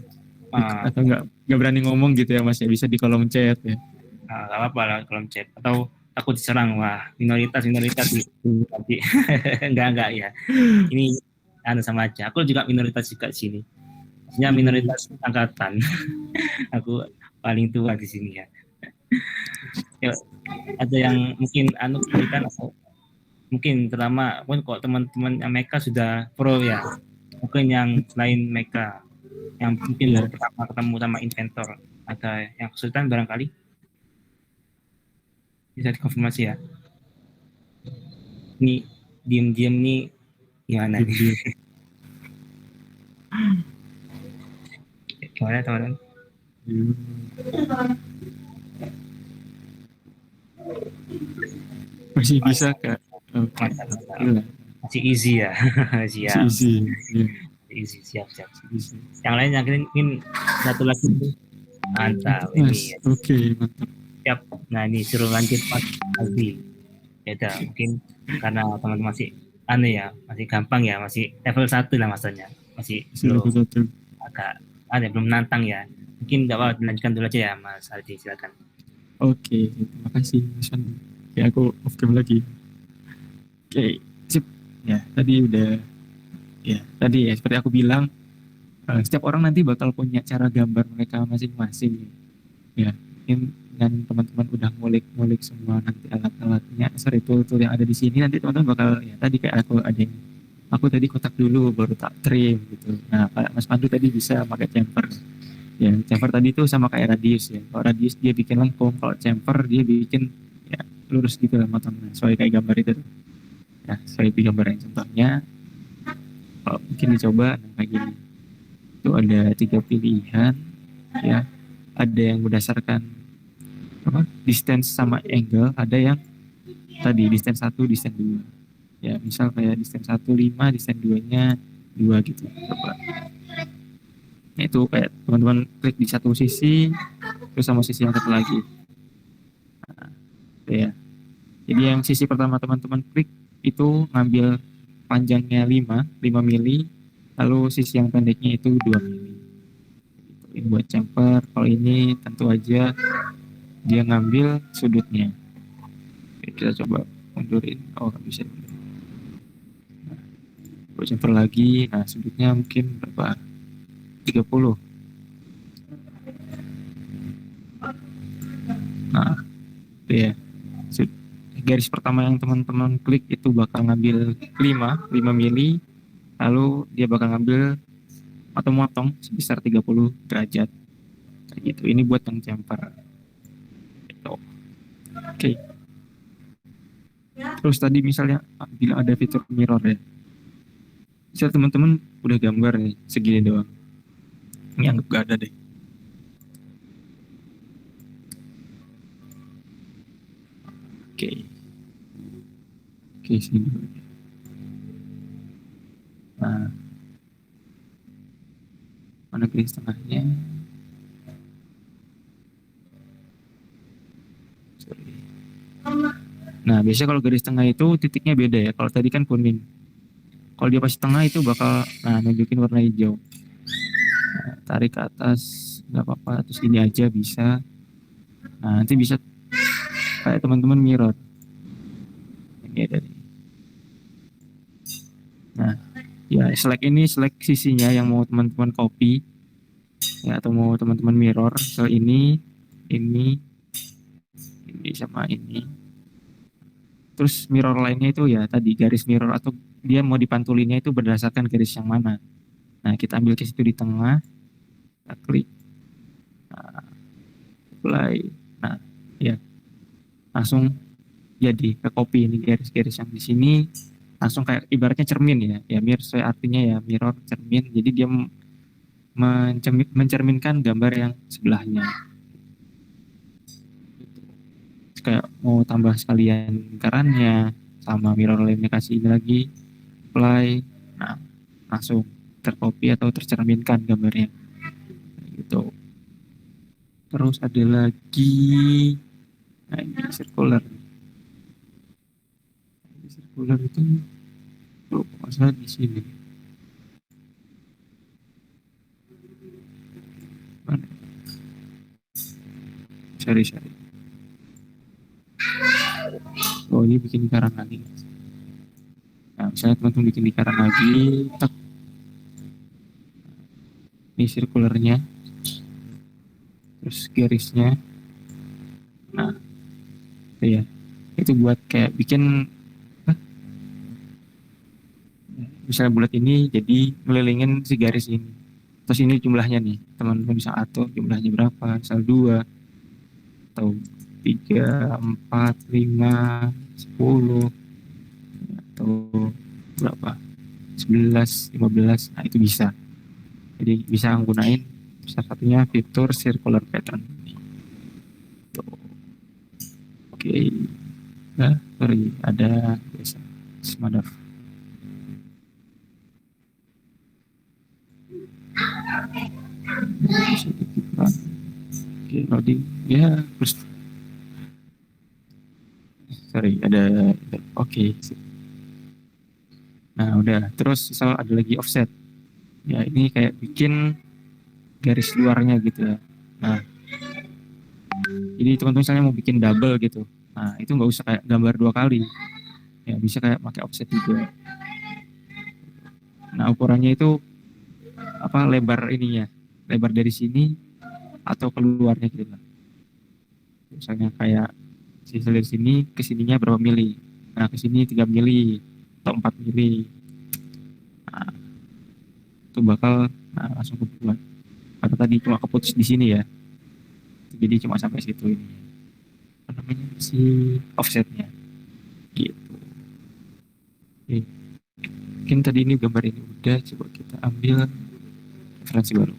Ah, Atau nggak berani ngomong gitu ya, Mas, ya, bisa di kolom chat ya. nggak apa-apa lah kalau chat atau takut diserang, wah minoritas itu nanti. Enggak ya, ini anu sama aja, aku juga minoritas juga di sini, maksudnya minoritas angkatan. Aku paling tua di sini ya. Yuk, ada yang mungkin anu kesulitan atau mungkin terutama pun kok teman-teman mereka sudah pro ya, mungkin yang selain mereka yang mungkin Iya. baru pertama ketemu sama inventor, ada yang kesulitan barangkali bisa dikonfirmasi ya. Ini diem-diem nih gimana nih? Diem-diem. Gimana teman-teman? Masih Mas, bisa, Kak. Oke. mantap, mantap. Gila. Masih easy ya. Masih Siap, easy. Iya, easy, siap, siap. bisa. Yang lain yang ingin satu lagi nih. Mantap, Mantap, Mas. ini ya. Oke, mantap. Siap. Nah, ini suruh lanjut Mas Aldi. Ya udah, mungkin karena teman-teman masih aneh ya, masih gampang ya, masih level 1 lah maksudnya. Masih Masih belum level 1. agak ada belum nantang ya. Mungkin enggak apa dilanjutkan dulu aja ya Mas Aldi, silakan. Oke, terima kasih, Mas Wan. Oke, aku off cam lagi. Oke, sip. Ya, tadi udah, ya, tadi ya, seperti aku bilang, setiap orang nanti bakal punya cara gambar mereka masing-masing. Ya, mungkin dengan teman-teman udah ngulik-ngulik semua nanti alat-alatnya, sorry, tool-tool yang ada di sini, nanti teman-teman bakal, ya tadi kayak aku tadi kotak dulu baru tak trim gitu. Nah, Pak Mas Pandu tadi bisa pakai chamfer. Ya, chamfer tadi tuh sama kayak radius ya. Kalau radius dia bikin lengkung, kalau chamfer dia bikin ya lurus gitu lah motongnya. Soalnya kayak gambar itu tuh. Ya, saya di gambar yang contohnya. Kalau mungkin dicoba, nah kayak gini. Itu ada 3 pilihan, ya. Ada yang berdasarkan apa? Distance sama angle, ada yang tadi distance 1, distance 2. Ya, misal kayak distance 1 5, distance 2-nya 2 gitu. Coba. Nah, itu kayak teman-teman klik di satu sisi, terus sama sisi yang satu lagi. Nah, ya. Jadi yang sisi pertama teman-teman klik itu ngambil panjangnya 5 mili, lalu sisi yang pendeknya itu 2 mili. Ini buat chamfer. Kalau ini tentu aja dia ngambil sudutnya. Oke, kita coba mundurin. Oh, nggak bisa. Nah, buat chamfer lagi. Nah, sudutnya mungkin berapa? 30. Nah, itu ya. Garis pertama yang teman-teman klik itu bakal ngambil 5 mili, lalu dia bakal ngambil atau motong sebesar 30 derajat. Kayak gitu. Ini buat yang chamfer. Gitu. Oke. Terus tadi misalnya bila ada fitur mirror ya. Misal teman-teman udah gambar nih segini doang. Ini anggap gak ada deh. Oke. Oke, sini dulu. Nah, mana garis tengahnya? Sorry. Nah, biasanya kalau garis tengah itu titiknya beda ya. Kalau tadi kan kuning. Kalau dia pas tengah itu bakal nunjukin warna hijau. Nah, tarik ke atas nggak apa-apa. Terus ini aja bisa. Nah, nanti bisa kayak teman-teman mirror. Ini ada nih. Nah, ya select ini select sisinya yang mau teman-teman copy. ya, atau mau teman-teman mirror ke ini sama ini. Terus mirror lainnya itu ya tadi garis mirror, atau dia mau dipantulinnya itu berdasarkan garis yang mana. Nah, kita ambil ke situ di tengah, kita klik, apply. Nah, ya langsung jadi ke copy ini garis-garis yang di sini, langsung kayak ibaratnya cermin ya. Ya mirror artinya ya mirror, cermin. Jadi dia mencerminkan gambar yang sebelahnya. Kayak mau tambah sekalian lingkarannya sama mirror lainnya, kasih ini lagi, apply. Nah, langsung tercopy atau tercerminkan gambarnya gitu. Terus ada lagi, nah ini circular. Ini circular itu tuh masalah di sini. Mana? Cari. Oh, ini bikin lingkaran lagi. Nah, misalnya teman-teman bikin lingkaran lagi, tak, ini circularnya, terus garisnya. Nah, itu ya. Itu buat kayak bikin, misalnya bulat ini jadi melilingin si garis ini. Terus ini jumlahnya nih, teman-teman bisa atur jumlahnya berapa, misal 2, atau 3, 4, 5, 10, atau berapa, 11, 15. Nah, itu bisa. Jadi bisa nggunain salah satunya fitur circular pattern. Tuh. Oke. Nah, sorry, ada biasa Smadaf. Oke, loading. Ya, terus sorry, ada oke. Nah, udah. Terus misal ada lagi offset. Ya, ini kayak bikin garis luarnya gitu ya. Nah, jadi teman-teman misalnya mau bikin double gitu. Nah, itu nggak usah kayak gambar 2 kali. Ya, bisa kayak pakai offset juga. Nah, ukurannya itu apa, lebar ininya. Lebar dari sini atau keluarnya gitu lah. Misalnya kayak sisi dari sini ke sininya berapa mili. Nah, ke sini 3 mili atau 4 mili. Nah, itu bakal langsung kebuat. Karena tadi cuma keputus di sini ya. Jadi cuma sampai situ ini. Apa namanya, si offsetnya gitu. Oke. Mungkin tadi ini gambar ini udah, coba kita ambil referensi baru.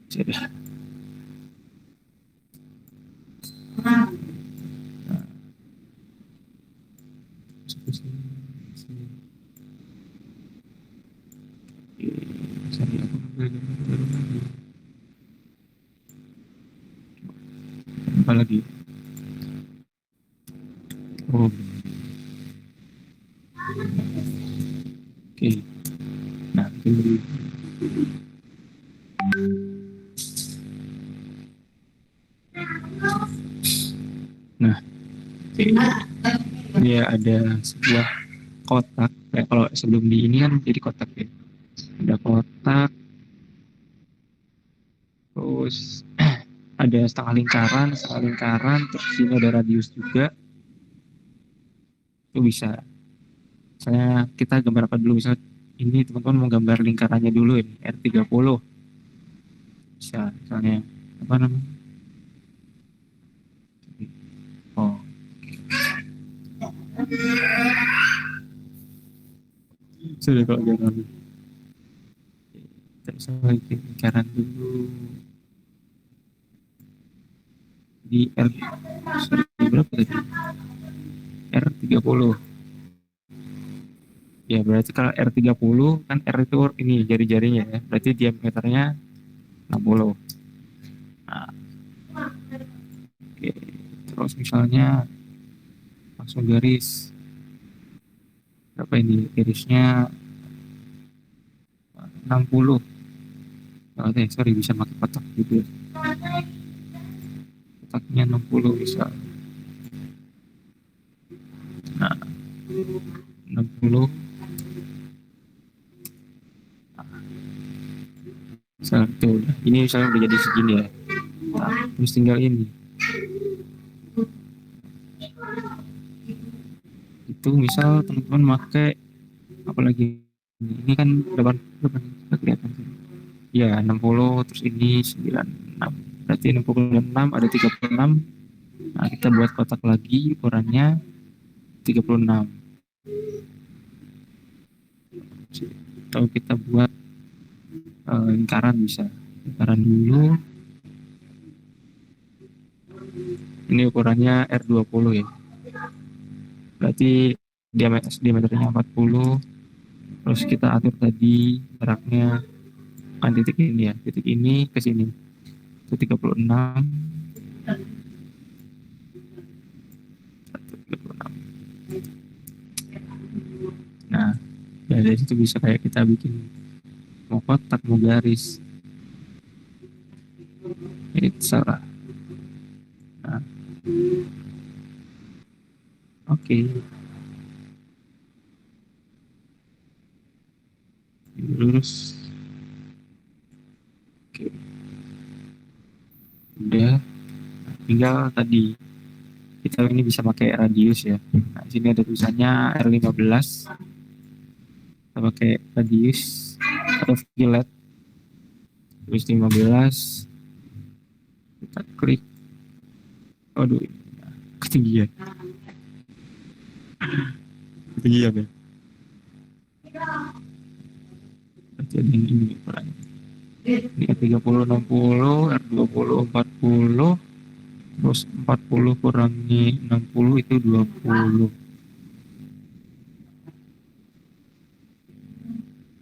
Sudah. Nah, Oke, aku ambil gambar baru lagi. Apa lagi? Oh, oke. Nah, itu. Nah, oke. Dia ada sebuah kotak. Kayak kalau sebelum di ini kan jadi kotak ya. Ada kotak, terus ada setengah lingkaran, terus sini ada radius juga. Itu bisa. Misalnya kita gambar apa dulu? Misalnya ini teman-teman mau gambar lingkarannya dulu ini, R30. Bisa, misalnya apa namanya? Oh, sudah kalau gambar. Kita bisa bikin lingkaran dulu di R, sorry, berapa tadi? R30. Ya, berarti kalau R30 kan R itu ini jari-jarinya ya. Berarti diameternya 60. Nah, oke. Terus misalnya langsung garis. Berapa ini? Garisnya 60. Oh, sorry, bisa pakai kotak juga. Kotaknya 60 bisa. Nah, 60. Misal misalnya udah jadi segini ya. Nah, terus tinggal ini. Itu misal teman-teman pakai apalagi ini kan depan depan nggak kelihatan tuh. Ya 60 terus ini 96. Berarti 66 ada 36. Nah, kita buat kotak lagi ukurannya 36. Atau kita buat lingkaran bisa. Lingkaran dulu. Ini ukurannya R20 ya. Berarti diameternya 40. Terus kita atur tadi jaraknya kan titik ini ya. Titik ini ke sini. Itu 36. 36. Nah, dari situ bisa kayak kita bikin mau kotak, mau garis. Ini salah. Nah, oke. Lurus. Oke. Udah. Tinggal tadi kita ini bisa pakai radius ya. Nah, di sini ada tulisannya R15. Kita pakai radius atau fillet. Terus 15. Kita klik. Aduh, ketinggian. Ketinggian ya. Berarti ada yang ini ukurannya. Ini R30 60, R20 40. Terus 40 kurangi 60 itu 20.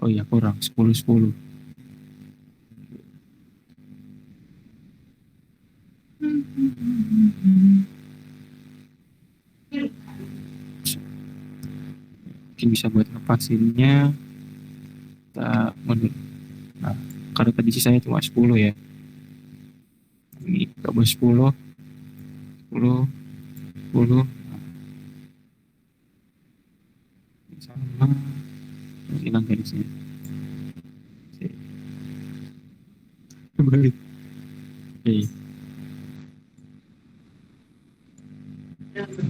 Oh iya kurang 10. Mungkin bisa buat ngepasinnya kita mundur. Nah, karena tadi sisanya cuma 10 ya. Ini coba 10 10 10 sama hilang garisnya. Kembali. Oke.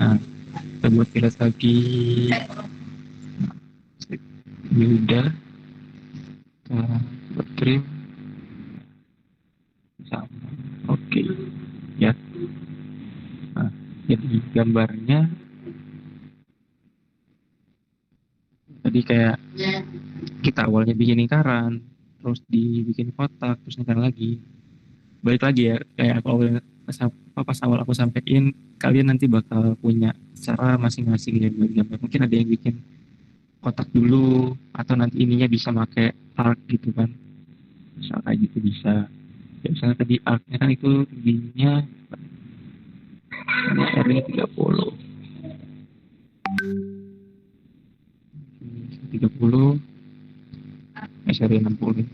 Nah, kita buat fillet lagi. Ini udah. Kita buat trim. Sama. Oke. Ya. Nah, jadi gambarnya tadi kayak kita awalnya bikin lingkaran, terus dibikin kotak, terus lingkaran lagi. Balik lagi ya, kayak aku awalnya pas awal aku sampaikan, kalian nanti bakal punya cara masing-masing ya buat gambar. Mungkin ada yang bikin kotak dulu, atau nanti ininya bisa pakai arc gitu kan. Misal kayak gitu bisa. Ya, misalnya tadi arcnya kan itu tingginya R-nya 30. 30, sorry 60.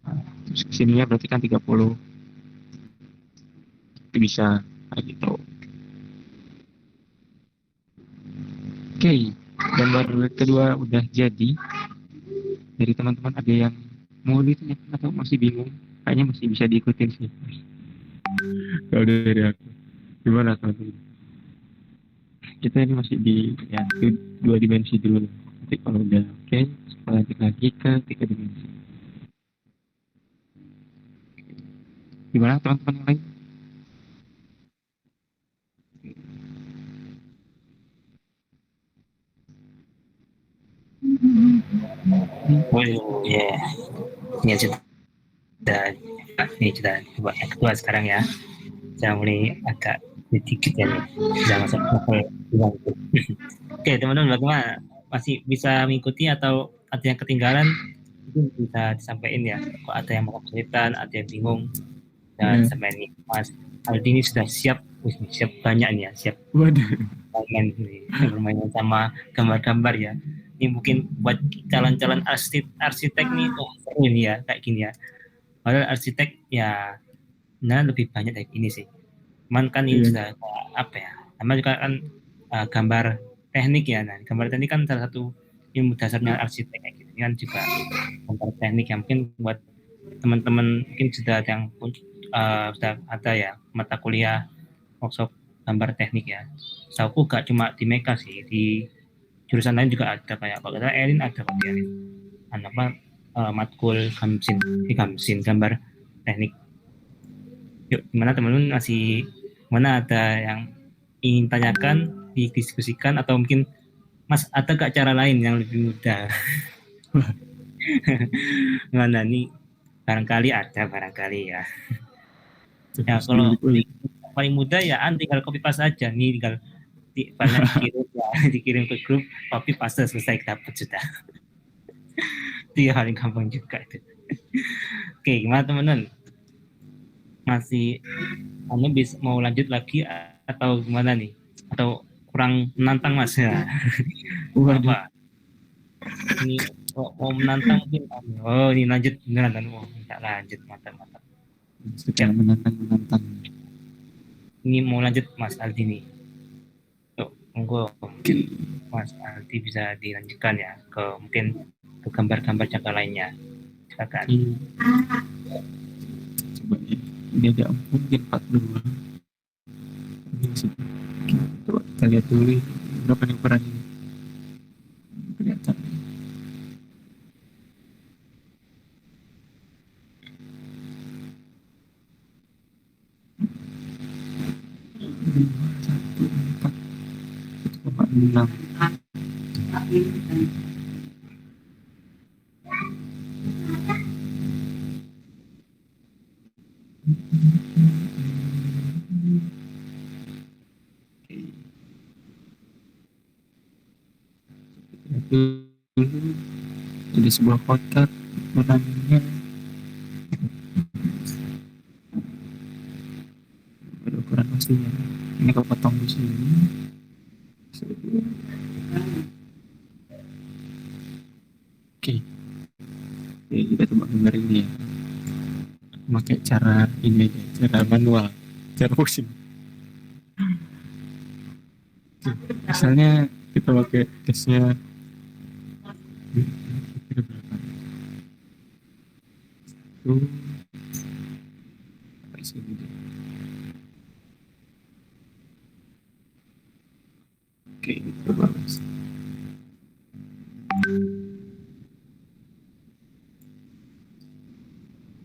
Nah, terus kesininya berarti kan 30. Itu bisa kayak gitu. Oke, gambar kedua udah jadi. Dari teman-teman ada yang mau ditanyakan atau masih bingung? Kayaknya masih bisa diikutin sih. Kalau dari aku, gimana teman-teman? Kita ini masih di ya, dua dimensi dulu. Nanti kalau udah oke, kita lanjut lagi ke tiga dimensi. Gimana teman-teman yang lain? Oh iya, ini sudah coba yang kedua sekarang ya. Saya mulai agak sedikit ya nih, sudah masuk level 90. Oke teman-teman, bagaimana? Masih bisa mengikuti atau ada yang ketinggalan? Itu bisa disampaikan ya. Kok ada yang mau kesulitan, ada yang bingung, dan sampai ini Mas Aldi ini sudah siap, siap banyak nih ya, siap bermain sama gambar-gambar ya. Ini mungkin buat calon-calon arsitek nih, seru ini ya kayak gini ya. Padahal arsitek ya, nah lebih banyak dari ini sih. Cuman kan ini sudah apa ya? Nama juga kan gambar teknik ya. Nah, gambar teknik kan salah satu ilmu dasarnya arsitek kayak gitu ini kan juga gambar teknik yang mungkin buat teman-teman mungkin sudah ada yang sudah ada ya mata kuliah workshop gambar teknik ya. Sauku gak cuma di Meka sih, di jurusan lain juga ada kayak kalau kata Erin ada kok Erin apa matkul gamsin gambar teknik. Yuk, gimana teman-teman masih mana ada yang ingin tanyakan, didiskusikan atau mungkin Mas ada gak cara lain yang lebih mudah? Mana nih barangkali ada barangkali ya. Ya Terus kalau diulik-ulik. paling mudah ya tinggal copy paste aja nih tinggal filenya dikirim ya, dikirim ke grup copy paste selesai dapat sudah. Itu ya paling gampang juga itu. Oke, gimana teman-teman? Masih bisa mau lanjut lagi atau gimana nih? Atau kurang menantang Mas ya? Waduh, Apa? Ini mau menantang mungkin. Oh, ini lanjut beneran kan? Oh, enggak lanjut, mantap. suka Ya, menantang-menantang. ini mau lanjut Mas Aldi nih. Yuk, monggo Oke, Mas Aldi bisa dilanjutkan ya ke mungkin ke gambar-gambar jangka lainnya. Silakan. coba ya. Ini ada mungkin 42. Ini sih. Coba kita lihat dulu berapa nih ukurannya. Kelihatan. Lima, satu, empat, 1,6. Itu jadi sebuah kotak warnanya pada ukuran pastinya. Ini kalau potong di sini. Oke, oke, kita coba gambar ini ya. Pakai cara ini aja, cara manual, cara boxing. Misalnya kita pakai case-nya kira berapa? Tuh, pakai sini deh. Oke, itu bagus.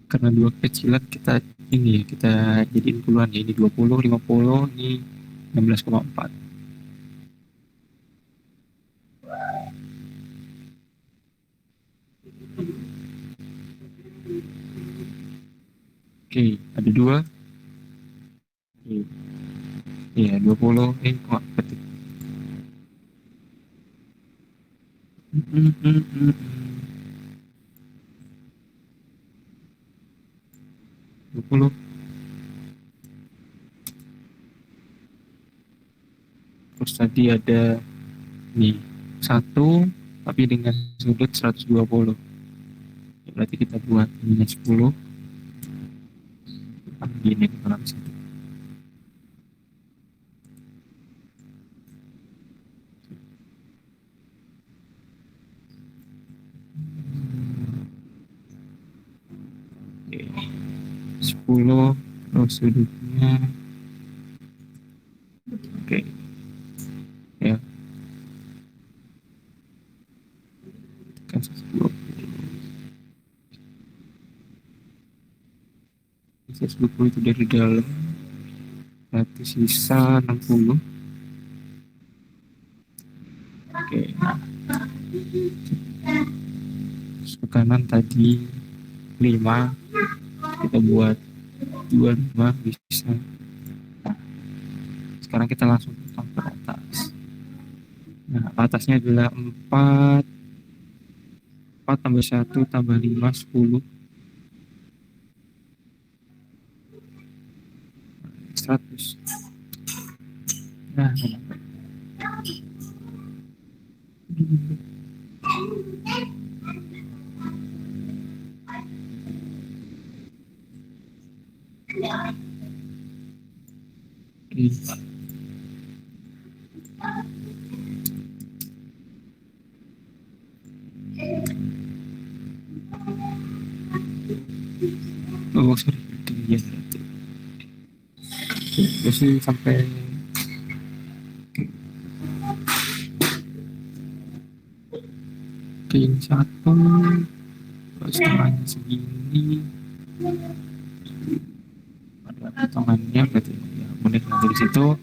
Karena dua kecilan kita ini ya, kita jadiin puluhan ya. Ini 20, 50, ini 16,4. Oke, ada dua. Iya, 20. Kok ketik. Mm, mm, mm, mm. 20. Terus tadi ada nih satu tapi dengan sudut 120. Ya, berarti kita buat ininya 10. Gini kalau satu. Oke. 10 terus sudutnya. Oke. Ya, kan 120. 120 itu dari dalam. Berarti sisa 60. Oke. Terus ke kanan tadi 5. Kita buat 25 bisa. Sekarang kita langsung potong ke atas. Nah, atasnya adalah 4 tambah 1 tambah 5 10. 100. Nah, Oh sorry, ketinggian itu. Terus sih sampai ke yang satu, setengahnya segini, ada potongannya berarti ya mulai dari situ.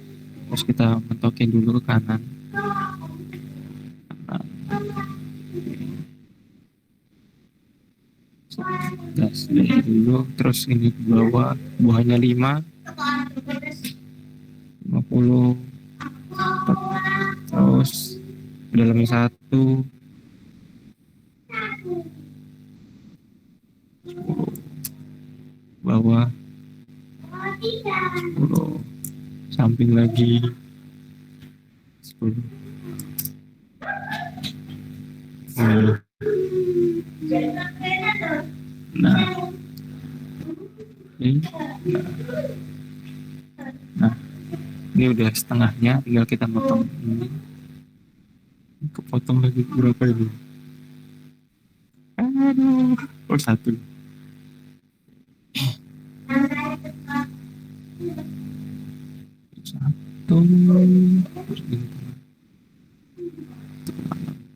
Terus kita mentokin dulu ke kanan. Nah, gas dari dulu, terus ini ke bawah, buahnya 50, terus dalamnya satu, 10, bawah 10, samping lagi 10. Nah, ini, nah, ini udah setengahnya, tinggal kita potong ini. Kepotong lagi berapa ini? Aduh, oh satu. Satu, terus ini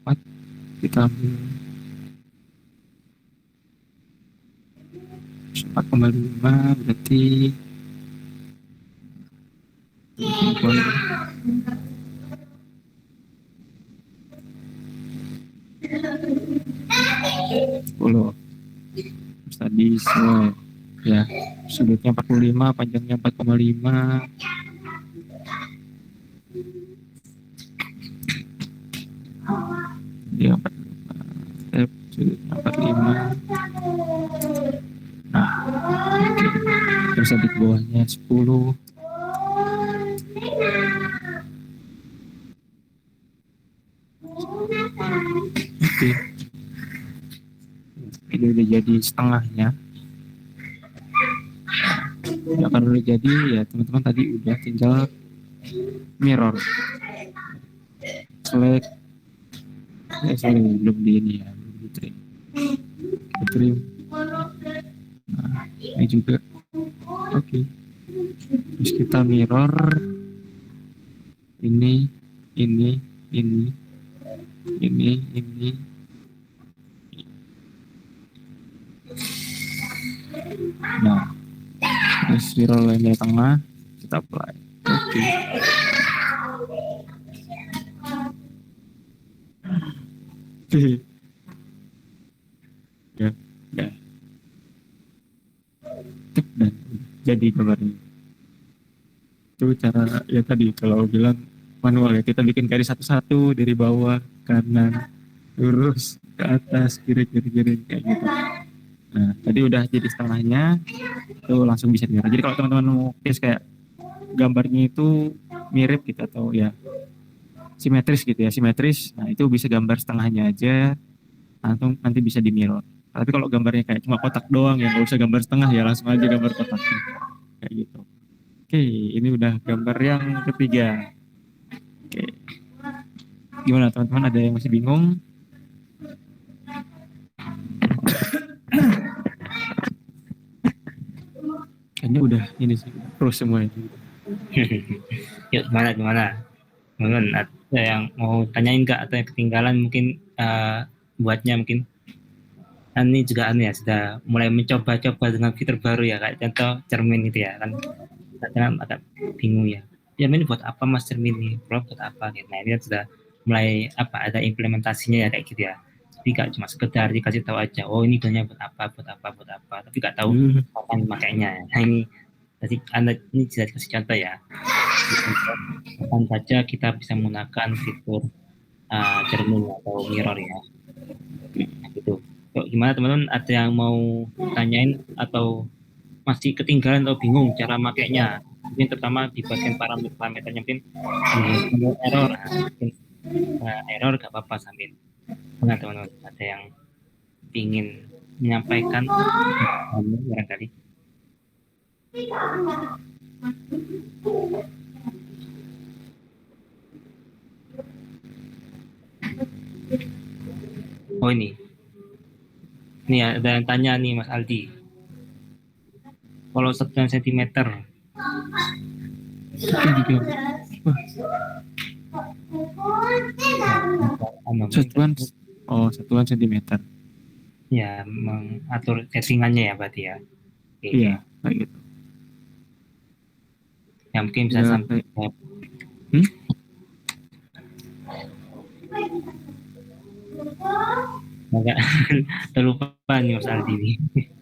empat, kita ambil 4,5 berarti 10. Terus tadi ya sudutnya 45, panjangnya 4,5. Dia 45, sudutnya 45. Nah, oke. Terus tadi ke bawahnya 10. Oke. Ini udah jadi setengahnya. Ya kan udah jadi ya teman-teman, tadi udah tinggal mirror. Select, sorry belum di ini ya, belum di trim. Nah, ini juga. Oke. Terus kita mirror ini, ini. Nah, terus mirror lain dari tengah kita apply. Oke. Ya, ya. Cek dan jadi gambarnya. Itu cara ya tadi kalau bilang manual ya, kita bikin garis satu-satu dari bawah, kanan, lurus, ke atas, kiri kayak gitu. Nah, tadi udah jadi setengahnya, itu langsung bisa dilihat. Jadi kalau teman-teman mau case kayak gambarnya itu mirip gitu atau ya simetris gitu ya, simetris, nah itu bisa gambar setengahnya aja, langsung nanti bisa di mirror. Tapi kalau gambarnya kayak cuma kotak doang ya nggak usah gambar setengah ya, langsung aja gambar kotaknya kayak gitu. Oke, ini udah gambar yang ketiga. Oke, gimana teman-teman, ada yang masih bingung? Kayaknya udah ini sih, terus semua ini. Yuk, gimana? Mungkin ada yang mau tanyain nggak atau yang ketinggalan mungkin buatnya mungkin ini juga ya sudah mulai mencoba-coba dengan fitur baru ya, kayak contoh cermin gitu ya kan, kadang agak bingung ya cermin buat apa mas, cermin ini buat apa gitu. Nah ini kan sudah mulai ada implementasinya ya kayak gitu ya, jadi nggak cuma sekedar dikasih tahu aja oh ini gunanya buat apa tapi nggak tahu kapan makainya. Nah ini jadi anda ini bisa dikasih contoh ya, kapan saja kita bisa menggunakan fitur cermin atau mirror ya gitu. Kok gimana teman-teman, ada yang mau tanyain atau masih ketinggalan atau bingung cara makainya, mungkin terutama di bagian parameternya mungkin error, mungkin error gak apa-apa sambil teman-teman ada yang ingin menyampaikan barangkali. Oh ini ada yang tanya nih Mas Aldi, Kalau satuan sentimeter. Oke juga. Wah, satuan satuan sentimeter. Ya, mengatur settingannya ya berarti ya. Oke, oke. Iya, kayak gitu. Ya mungkin bisa Ya, sampai kayak, hmm? agak terlupa nih Mas Aldi ini.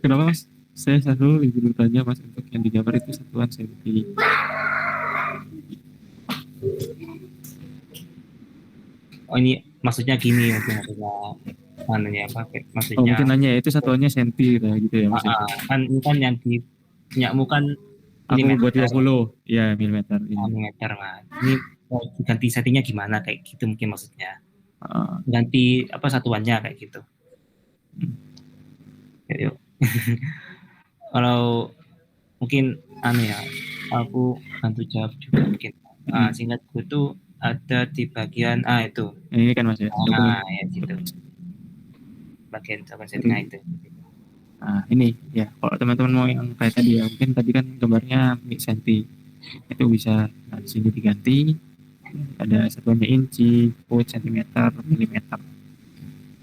Kenapa Mas? Saya selalu ibu tanya Mas untuk yang digambar itu satuan senti. Oh ini maksudnya gini, mungkin maksudnya apa? Oh Maksudnya mungkin nanya ya, itu satuannya senti lah gitu ya Mas ya. kan ini kan yang di punyamu kan Aku buat milimeter, 50 ya milimeter ini. milimeter lah. Ini ganti settingnya gimana kayak gitu mungkin maksudnya. Ah, Ganti apa satuannya kayak gitu. Yuk. Kalau mungkin ya, aku bantu jawab juga mungkin. Singkatku itu ada di bagian itu. ini kan Mas ya dokumen. Ya gitu. Bagian setting Jadi, itu. nah ini ya kalau teman-teman mau yang kayak tadi ya mungkin tadi kan gambarnya senti itu bisa di sini diganti ada satuannya inci, foot, sentimeter, milimeter,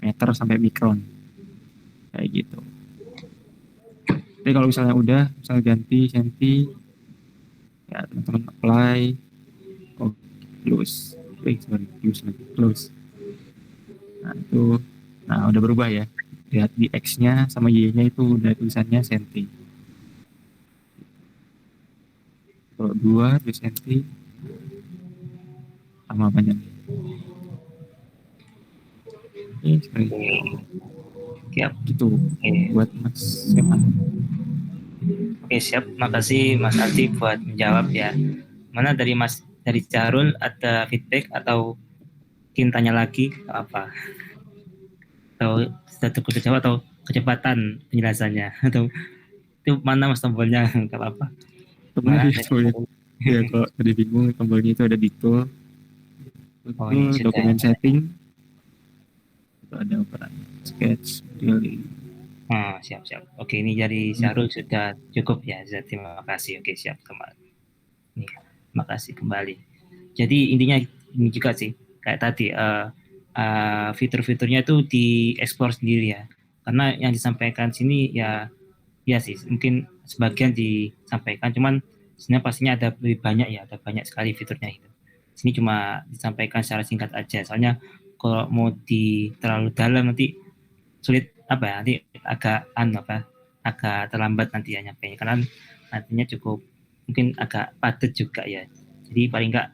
meter sampai mikron kayak gitu. Jadi kalau misalnya udah misalnya ganti senti ya teman-teman apply, close, close. Nah itu, nah udah berubah ya. Lihat di X-nya sama Y-nya itu udah tulisannya senti. Kalau 2 senti sama panjangnya. Ini seperti Siap. gitu buat Mas Seman. Oke, siap. Makasih Mas Aldi buat menjawab ya. Mana dari Jarul ada feedback atau mungkin tanya lagi apa? Atau sudah cukup terjawab atau kecepatan penjelasannya atau itu mana Mas tombolnya kalau apa? Tombolnya Mana di tool ya kalau tadi bingung tombolnya itu ada di tool. Oh, Itu ini sudah. dokumen setting. Itu ada operan sketch, modeling. Siap. Oke, ini dari Syarul sudah cukup ya. Terima kasih. Oke, siap kembali. Nih, terima kasih kembali. Jadi intinya ini juga sih kayak tadi fitur-fiturnya itu dieksplor sendiri ya. Karena yang disampaikan sini ya sih mungkin sebagian disampaikan, cuman sebenarnya pastinya ada lebih banyak ya, ada banyak sekali fiturnya itu. Sini cuma disampaikan secara singkat aja. Soalnya kalau mau terlalu dalam nanti sulit apa ya, nanti agak terlambat nanti ya nyampe karena nantinya cukup mungkin agak padat juga ya. Jadi paling enggak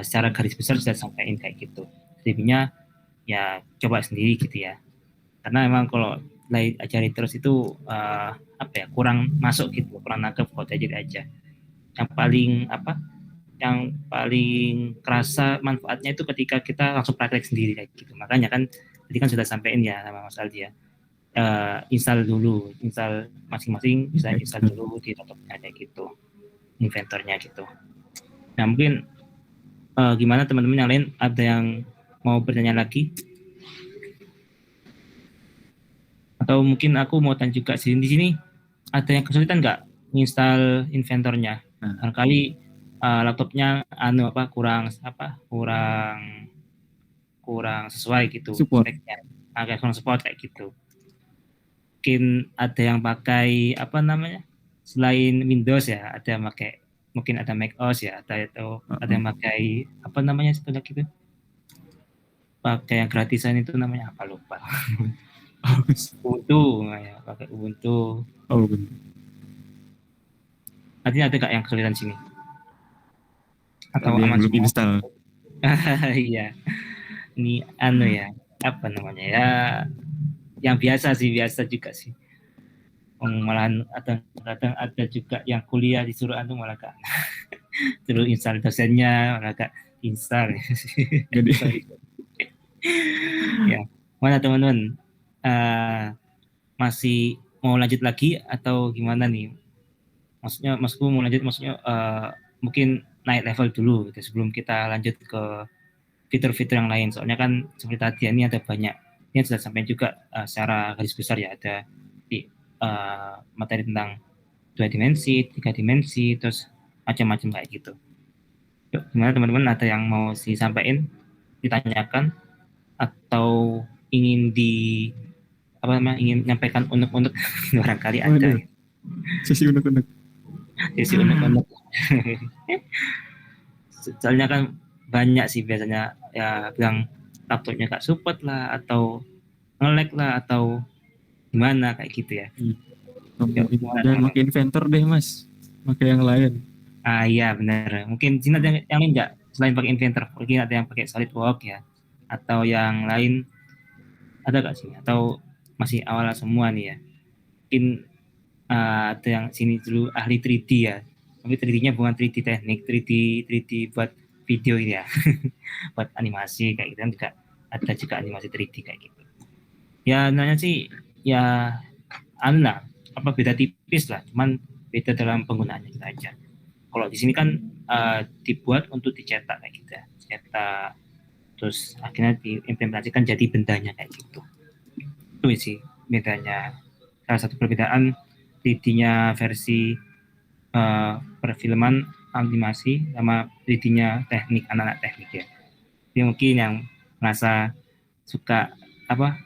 secara garis besar sudah sampaikan kayak gitu. Selebihnya ya coba sendiri gitu ya. Karena memang kalau ajari terus itu apa ya, kurang masuk gitu, kurang nangkep kalau diajari aja. Yang paling kerasa manfaatnya itu ketika kita langsung praktek sendiri kayak gitu. Makanya kan tadi kan sudah sampaikan ya sama Mas Aldi ya. Install masing-masing bisa install dulu di laptopnya kayak gitu, inventornya gitu. Nah mungkin gimana teman-teman yang lain, ada yang mau bertanya lagi atau mungkin aku mau tanya juga sih, di sini ada yang kesulitan nggak install inventornya? Barangkali laptopnya kurang sesuai gitu speknya, agak kurang support kayak gitu. Mungkin ada yang pakai apa namanya, selain Windows ya, ada yang pakai mungkin ada Mac OS ya, ada yang pakai apa namanya itu lagi itu, pakai yang gratisan itu namanya apa lupa. Ubuntu ya, pakai Ubuntu. Nanti ada nggak yang kesulitan sini? Atau ada aman yang belum semua? install. Iya, ini ya, apa namanya ya, yang biasa juga sih. Malahan kadang ada juga yang kuliah disuruh malah kan terus install dosennya malah gak install. Jadi ya, mana teman-teman masih mau lanjut lagi atau gimana nih? Maksudku mau lanjut, maksudnya mungkin naik level dulu gitu, sebelum kita lanjut ke fitur-fitur yang lain. Soalnya kan seperti tadi ini ada banyak, ini sudah sampai juga secara garis besar ya, ada di materi tentang 2 dimensi, 3 dimensi, terus macam-macam kayak gitu. Yuk, gimana teman-teman, ada yang mau disampaikan, ditanyakan, atau ingin apa namanya, ingin menyampaikan unek-unek barangkali ada Waduh, gitu. sesi unek-unek. Sisi unek-unek. Soalnya kan banyak sih biasanya ya bilang laptopnya gak support lah, atau nge-lag lah, atau gimana kayak gitu ya. Iya. Yuk, Mungkin gimana jangan teman-teman? pakai inventor deh mas, pakai yang lain. Ah iya benar. Mungkin sini ada yang lain nggak selain pakai Inventor? Mungkin ada yang pakai SolidWorks ya, atau yang lain ada nggak sih? Atau masih awal semua nih ya? Mungkin ada yang sini dulu ahli 3D ya. Tapi 3D-nya bukan 3D teknik, 3D buat video ini ya, buat animasi kayak gitu kan juga ada juga animasi 3D kayak gitu. Ya nanya sih ya anu lah, apa beda tipis lah, cuman beda dalam penggunaannya gitu aja. Kalau di sini kan dibuat untuk dicetak kayak gitu ya, cetak terus akhirnya diimplementasikan jadi bendanya kayak gitu. Itu sih bedanya, salah satu perbedaan 3D-nya versi perfilman animasi sama 3D-nya teknik, anak-anak teknik ya. Jadi mungkin yang merasa suka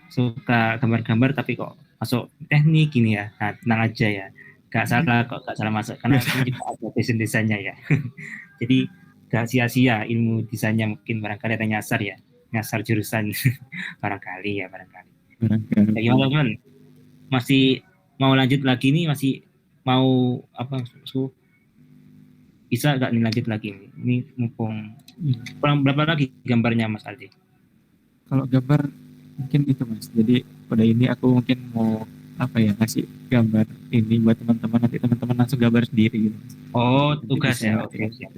suka gambar-gambar tapi kok masuk teknik gini ya, nah tenang aja ya, gak salah kok, gak salah masuk, karena Biasa. ini juga ada passion desainnya ya. Jadi gak sia-sia ilmu desainnya, mungkin barangkali ada nyasar ya, nyasar jurusan barangkali ya, barangkali. Ya, Barangkali. gimana teman, masih mau lanjut lagi nih, masih mau apa bisa gak nih lanjut lagi nih? Ini mumpung Iya. kurang berapa lagi gambarnya Mas Aldi? Kalau gambar mungkin itu mas. Jadi pada ini aku mungkin mau apa ya, ngasih gambar ini buat teman-teman, nanti teman-teman langsung gambar sendiri gitu. Oh Nanti tugas bisa ya, oh, ya, siap-siap.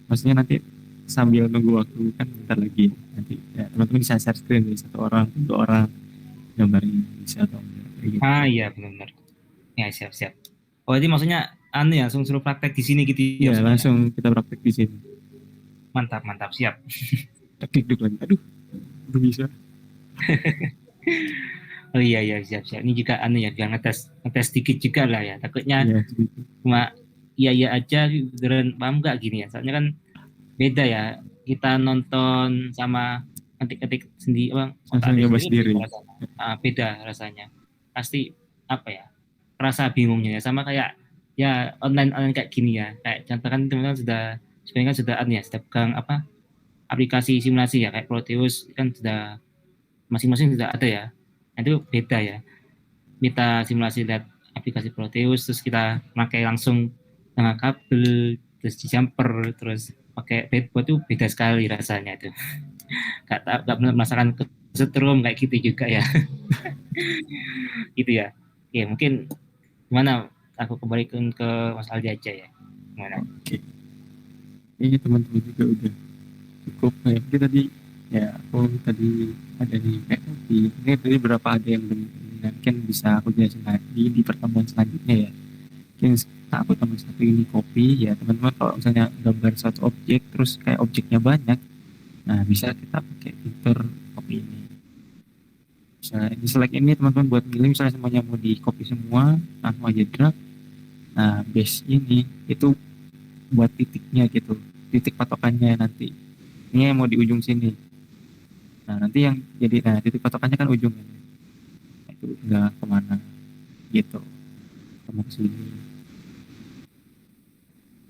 maksudnya nanti sambil nunggu waktu kan bentar lagi, nanti ya teman-teman bisa share screen dari satu orang dua orang gambarnya bisa atau enggak kayak gitu. Ah iya benar-benar. Ya siap-siap. Oh jadi maksudnya anu ya, langsung suruh praktek di sini gitu ya Iya maksudnya. langsung kita praktek di sini. Mantap mantap, siap. Klik duk lagi, aduh belum bisa. Oh iya iya, siap-siap. Ini juga anu ya, biar ngetes ngetes dikit juga lah ya. Takutnya Iya gitu. cuma iya iya aja beneran paham nggak gini ya. Soalnya kan beda ya. Kita nonton sama ngetik-ngetik sendiri, bang, Langsung otak nyoba sendiri kan beda sendiri. rasanya. Ah, beda rasanya. Pasti apa ya? Rasa bingungnya ya, sama kayak ya online online kayak gini ya. Kayak contoh kan teman-teman sudah sebenarnya kan sudah anu ya, sudah pegang apa, aplikasi simulasi ya, kayak Proteus kan sudah masing-masing sudah ada ya. Nah, itu beda ya. Kita simulasi lihat aplikasi Proteus, terus kita pakai langsung dengan kabel, terus di jumper, terus pakai bedboard, itu beda sekali rasanya itu. Gak benar merasakan kesetrum kayak gitu juga ya. Gitu ya. Oke, mungkin gimana, aku kembalikan ke Mas Aldi aja ya. Gimana? Oke, ini teman-teman juga udah cukup kayak kita tadi ya, aku tadi ada di PLT ini tadi berapa ada yang belum, mungkin bisa aku jelasin lagi di pertemuan selanjutnya ya. Mungkin aku tambah satu ini kopi ya teman-teman, kalau misalnya gambar satu objek terus kayak objeknya banyak, nah bisa kita pakai fitur copy ini. Bisa di select ini teman-teman buat milih, misalnya semuanya mau di copy semua, langsung aja drag. Nah base ini itu buat titiknya gitu, titik patokannya nanti ini yang mau di ujung sini. Nah nanti yang jadi, nah titik patokannya kan ujungnya, nah, itu nggak kemana gitu, sama ke sini.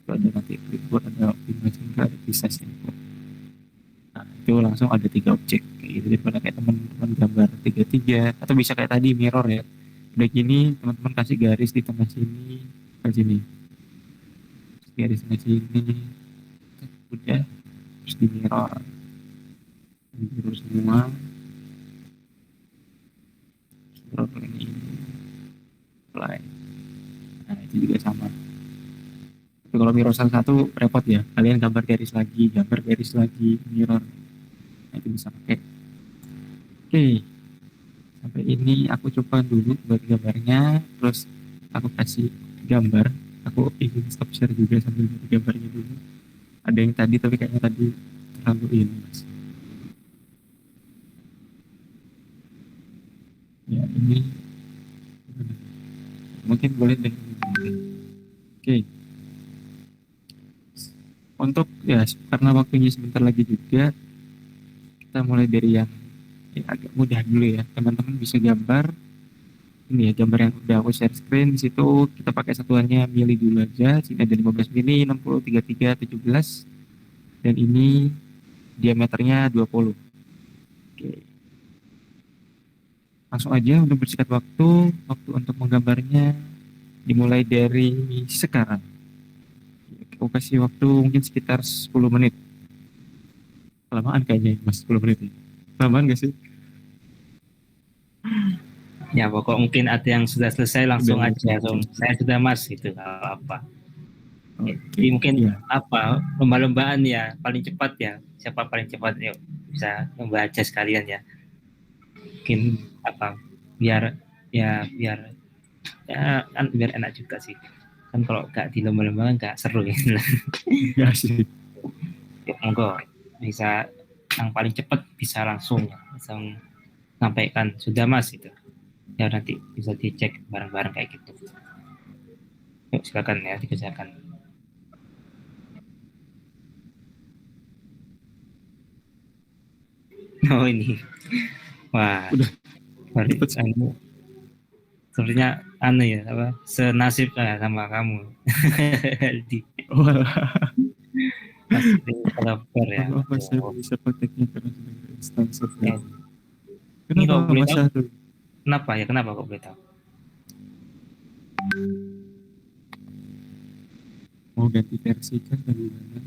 Itu ada nanti clipboard, ada optimizing, ada precise input. Nah itu langsung ada 3 objek kayak gitu, daripada kayak teman-teman gambar tiga-tiga, atau bisa kayak tadi mirror ya, udah gini teman-teman kasih garis di tengah sini, ke sini garis tengah sini, udah terus di mirror semua, mirror ini apply. Nah itu juga sama. Tapi kalau mirror salah satu repot ya, kalian gambar garis lagi, mirror. Nah itu bisa pakai. Oke, sampai ini aku coba dulu buat gambarnya, terus aku kasih gambar. Aku ingin stop share juga sambil buat gambarnya dulu. Ada yang tadi tapi kayaknya tadi terlalu ini mas. Ya ini mungkin boleh deh. Oke, untuk ya karena waktunya sebentar lagi juga, kita mulai dari yang agak mudah dulu ya. Teman-teman bisa gambar ini ya, gambar yang udah aku share screen. Di situ kita pakai satuannya mili dulu aja. Sini ada 15 mili, 60, 33, 17, dan ini diameternya 20. Oke, langsung aja untuk bersingkat waktu untuk menggambarnya dimulai dari sekarang. Aku kasih waktu mungkin sekitar 10 menit. Kelamaan kayaknya mas, 10 menit ya. Kelamaan gak sih? Ya pokok mungkin ada yang sudah selesai langsung Udah, aja, oke. langsung saya sudah mas gitu kalau apa. Oke, Jadi mungkin ya. apa lomba-lombaan ya paling cepat ya, siapa paling cepat yuk bisa membaca sekalian ya. Mungkin Hmm. apa biar biar ya kan biar enak juga sih. Kan kalau nggak di lomba-lomba nggak seru ya. Enggak sih. Yuk, monggo bisa yang paling cepat bisa langsung sampaikan sudah mas itu. Ya nanti bisa dicek bareng-bareng kayak gitu. Yuk silakan ya dikerjakan. Oh ini, wah, Udah sorry, cepet sih. sepertinya anu ya apa senasib sama kamu di Oh, alah. nasib developer ya. Maaf, maaf, mas, saya Aduh. bisa prakteknya karena sedang ada instansi Ya, baru. ini Kenapa kalau boleh mas tahu Syahrul? kenapa kok boleh tahu? Mau ganti versi kan bagaimana?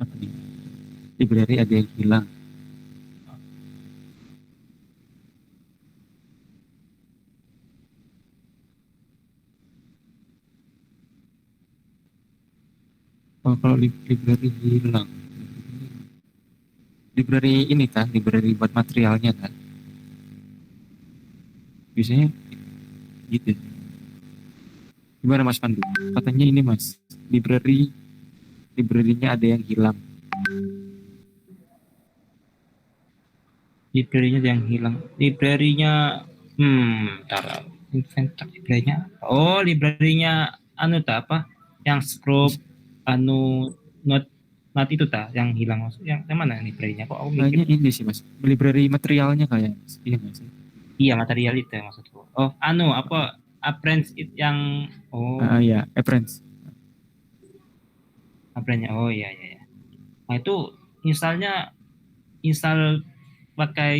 Apa nih? Library ada yang hilang. Oh, kalau library hilang. Library ini kan, library buat materialnya kan. Biasanya gitu. Gimana Mas Pandu? Katanya ini Mas, library-nya ada yang hilang. Library-nya yang hilang. Library-nya tar inventor library-nya. Oh, library-nya anu tak apa? Yang scroll anu not not itu tak yang hilang maksud yang mana library-nya kok aku mikir Kayaknya ini sih Mas, library materialnya kayak Mas. Iya nggak sih? iya material itu ya maksudku. Oh, anu apa apprentice yang oh Ya, Friends. apprentice oh iya iya iya. Nah, itu misalnya install pakai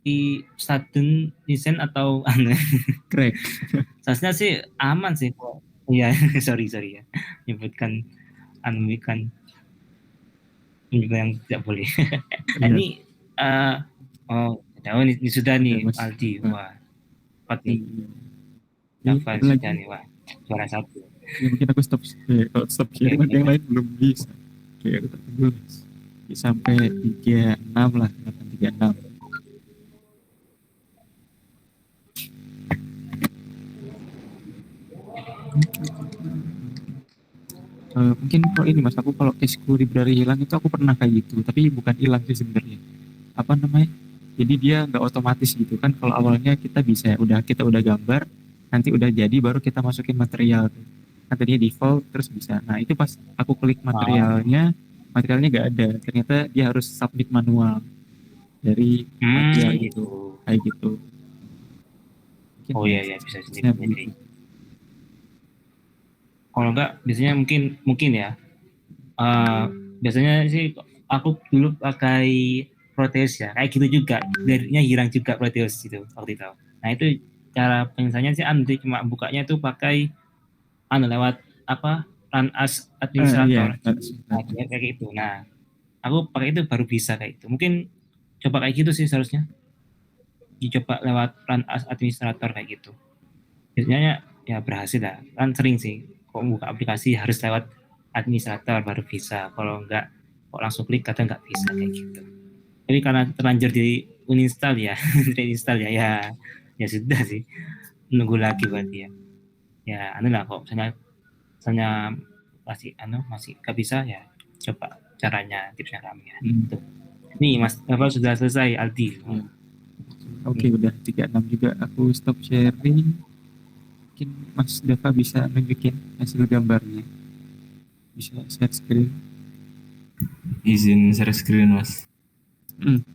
di Stadun desain atau anu Crack. seharusnya sih aman sih kok. Iya, sorry ya. Nyebutkan anu kan juga yang tidak boleh. Nah, Iya, ini eh oh, tahu ini sudah ya nih Mas. Aldi. Nah, Wah, cepat nih. iya. Java Ada sudah lagi. nih. Wah, juara satu. Ya mungkin aku stop. Kalau stop Oke, sharing, nanti oke. yang lain belum bisa. Oke, aku tak dulu Mas. Sampai 36 lah, 36. Mungkin kalau ini Mas, aku kalau esku library hilang itu aku pernah kayak gitu, tapi bukan hilang sih sebenarnya. Apa namanya? Jadi dia nggak otomatis gitu kan. Kalau awalnya kita bisa ya, kita udah gambar, nanti udah jadi baru kita masukin material tuh. Nanti dia default terus bisa. Nah itu pas aku klik Ah, materialnya nggak ada. Ternyata dia harus submit manual dari material itu, gitu. kayak gitu. Mungkin Oh ya, iya ya bisa saya sendiri. begitu. Kalau enggak biasanya mungkin mungkin ya. eh biasanya sih aku dulu pakai Proteus ya. Kayak gitu juga. Darinya hilang juga Proteus itu waktu itu. Nah, itu cara penyelesaiannya sih anu cuma bukanya tuh pakai anu lewat apa? Run as Iya, administrator. Nah, ada. kayak gitu. Nah, aku pakai itu baru bisa kayak itu. Mungkin coba kayak gitu sih seharusnya. Dicoba lewat run as administrator kayak gitu. Biasanya ya berhasil lah. Kan sering sih kok buka aplikasi harus lewat administrator baru bisa. Kalau enggak kok langsung klik kadang nggak bisa kayak gitu. Tapi karena terlanjur di uninstall ya, reinstall ya, ya sudah sih. nunggu lagi berarti ya. Ya, anu lah kok misalnya masih gak bisa ya coba caranya tipsnya kami ya. Tuh. Nih Mas, apa sudah selesai Aldi? Ya. Oke, udah 36 juga. Aku stop sharing. Mungkin Mas Dava bisa nunjukin hasil gambarnya. Bisa share screen. Izin share screen, Mas. Hmm.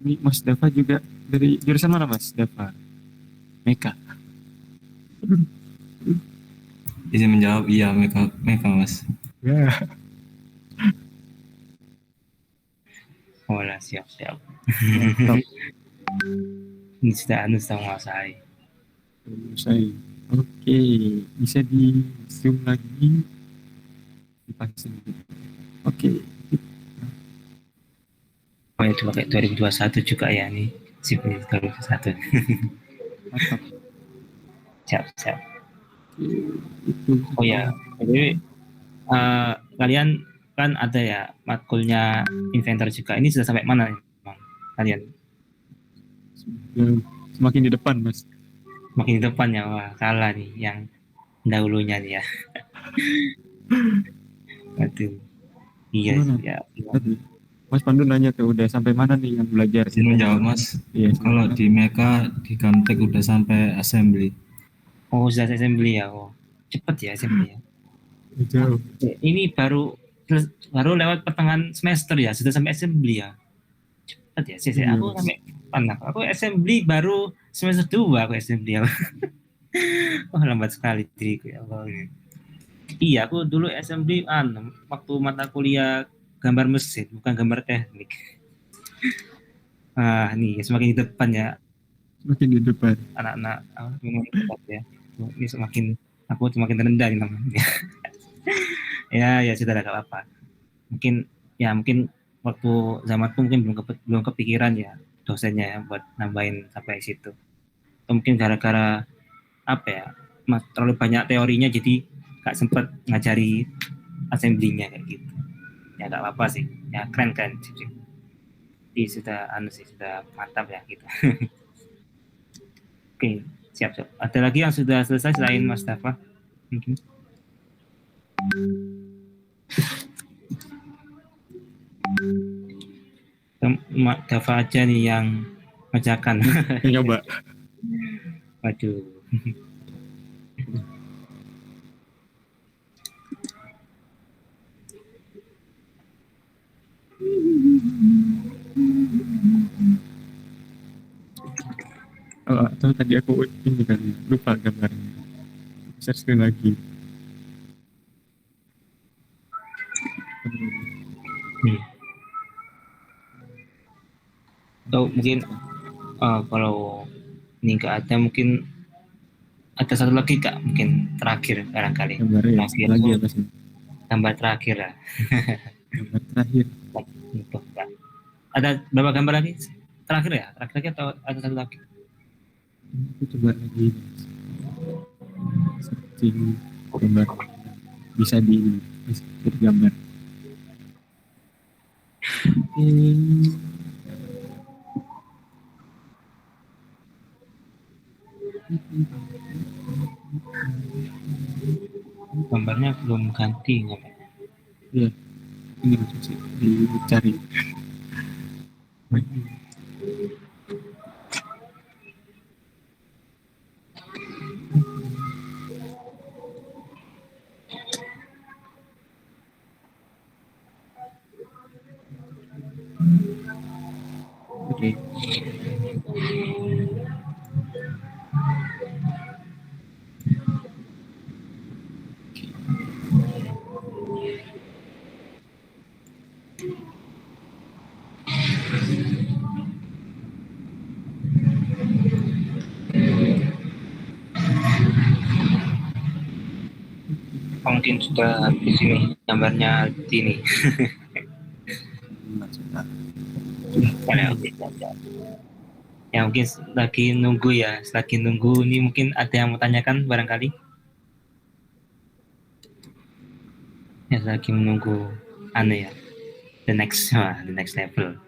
Ini Mas Dava juga dari jurusan mana Mas Dava? Meka. Izin menjawab, iya, Meka, Mas. Ya. Oh lah, siap. Mantap. Ini sudah menguasai. Selesai. Oke, bisa di zoom lagi. Dipasin. Oke. Oh itu pakai 2021 juga ya nih. Sip ini 2021. Mantap. Siap. Oke, itu. Oh ya, jadi kalian kan ada ya matkulnya inventor juga. Ini sudah sampai mana nih, Bang? Kalian? Sudah semakin di depan Mas. Makin di depan ya, wah kalah nih yang dahulunya nih ya. Aduh, iya Gimana? ya. Tadi Mas Pandu nanya tuh udah sampai mana nih yang belajar? Izin menjawab, Mas. Iya, Kalau di Meka, di Gamtek udah sampai assembly. Oh sudah assembly ya, oh cepet ya assembly ya. jauh. Ini baru lewat pertengahan semester ya, sudah sampai assembly ya. Cepet ya, sih. Iya, Aku Mas. sampai anak, aku assembly baru semester 2 aku assembly ya. Oh lambat sekali diriku ya Allah. Iya, aku dulu assembly waktu mata kuliah gambar mesin, bukan gambar teknik. Nih semakin di depan ya Semakin di depan. anak-anak ini depan ya. Ini aku semakin rendah nih namanya. Ya sudah gak apa-apa. Mungkin waktu zamanku mungkin belum kepikiran ya dosennya ya buat nambahin sampai situ. Atau mungkin gara-gara apa ya terlalu banyak teorinya jadi gak sempat ngajari assembly-nya kayak gitu. Ya gak apa-apa sih. Ya keren. Jadi sudah mantap ya gitu. Oke, siap. Ada lagi yang sudah selesai selain Mas Dafa? Mungkin. Dafa aja nih yang mengerjakan. Nyoba. Waduh. Oh, atau tadi aku ini kan lupa gambarnya. Share screen lagi. Atau mungkin kalau ini nggak ada mungkin ada satu lagi kak mungkin terakhir barangkali Gambarnya terakhir lagi apa sih? gambar terakhir lah. Gambar terakhir. Untuk Kak. Ada berapa gambar lagi terakhir ya terakhir lagi atau ada satu lagi? Aku coba lagi searching gambar bisa di gambar. Gambarnya belum ganti nggak? Iya, ini sih dicari. Oke. Mungkin sudah habis ini gambarnya ini. Ya mungkin lagi nunggu ya, lagi nunggu ini mungkin ada yang mau tanyakan barangkali. Ya lagi menunggu ya, the next level.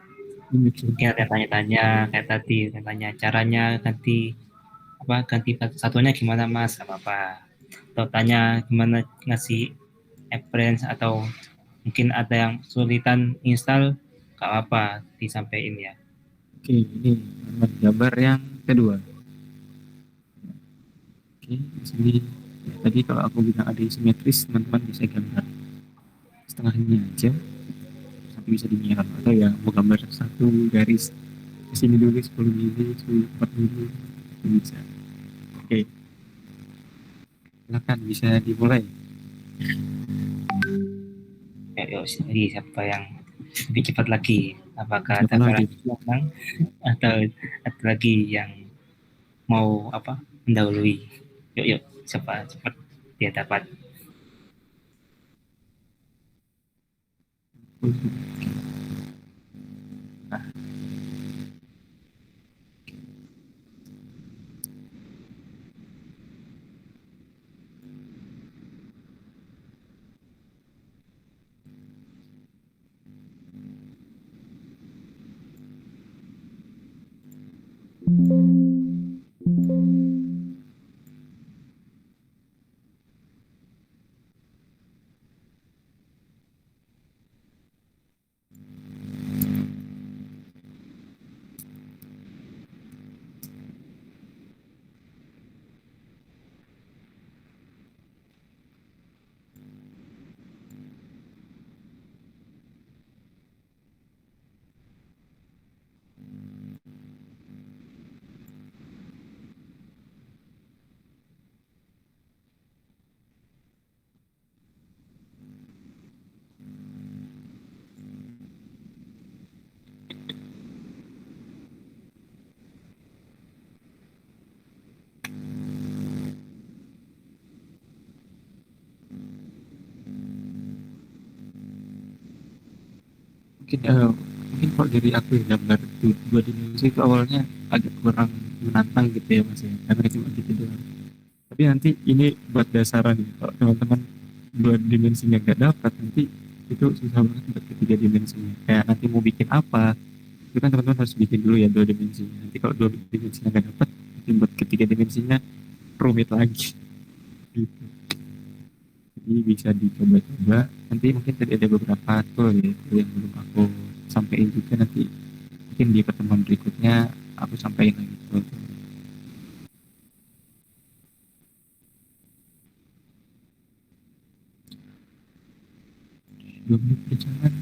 Mungkin ada tanya-tanya kayak tadi, tanya caranya ganti satunya gimana mas, apa atau tanya gimana ngasih reference atau mungkin ada yang kesulitan install, gak apa disampaikan ya. Oke, ini gambar yang kedua. Oke, di sini ya, tadi kalau aku bilang ada simetris, teman-teman bisa gambar setengahnya aja, nanti bisa di mirror atau ya mau gambar satu garis ke sini dulu 10 mili, 4 mili, itu bisa. Oke, silakan bisa dimulai. Yuk, lagi siapa yang lebih cepat lagi, apakah Siapa ada lagi? yang menang atau ada lagi yang mau mendahului. Yuk siapa cepat dia dapat. Nah, mungkin kalau dari aku ya gambar dua dimensi itu awalnya agak kurang menantang gitu ya mas ya, karena cuma gitu doang. Tapi nanti ini buat dasaran ya, kalau teman-teman dua dimensinya nggak dapat, nanti itu susah banget buat ketiga dimensinya. Kayak nanti mau bikin apa, itu kan teman-teman harus bikin dulu ya dua dimensinya. Nanti kalau dua dimensinya nggak dapat, nanti buat ketiga dimensinya rumit lagi. Gitu. Jadi bisa dicoba-coba. Nanti mungkin tadi ada beberapa tool ya tool yang belum aku sampaikan juga, nanti mungkin di pertemuan berikutnya aku sampaikan lagi tool. 2 menit berjalan.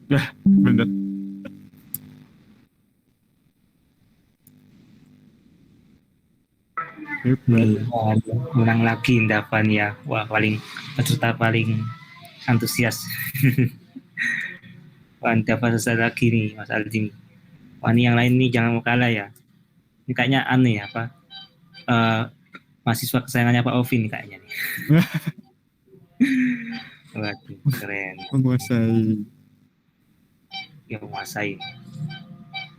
Dah, bener. Hebat. Wah, menang lagi Davan ya. Wah, peserta paling antusias. Wah, Davan selesai lagi nih Mas Aldi. Wah, ini yang lain nih jangan mau kalah ya. Ini kayaknya aneh ya eh, mahasiswa kesayangannya Pak Ovin nih kayaknya nih. Waduh, keren. Menguasai. Yang menguasai.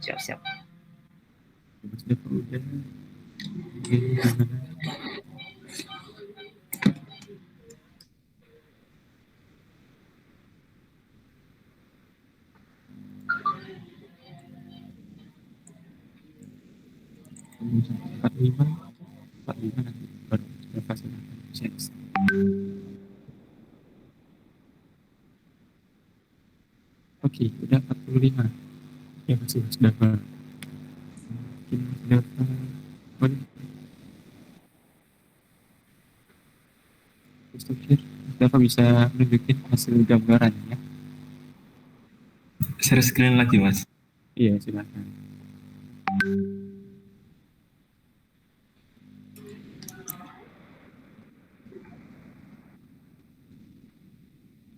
Siap-siap. Mas Devo udah. Oke, gimana? Sampai 45 nanti baru berapa sesi. Oke, udah 45. Ya masih sudah mungkin sudah boleh. Christopher, Dapat bisa menunjukin hasil gambarannya. Share screen lagi mas. Iya, silakan.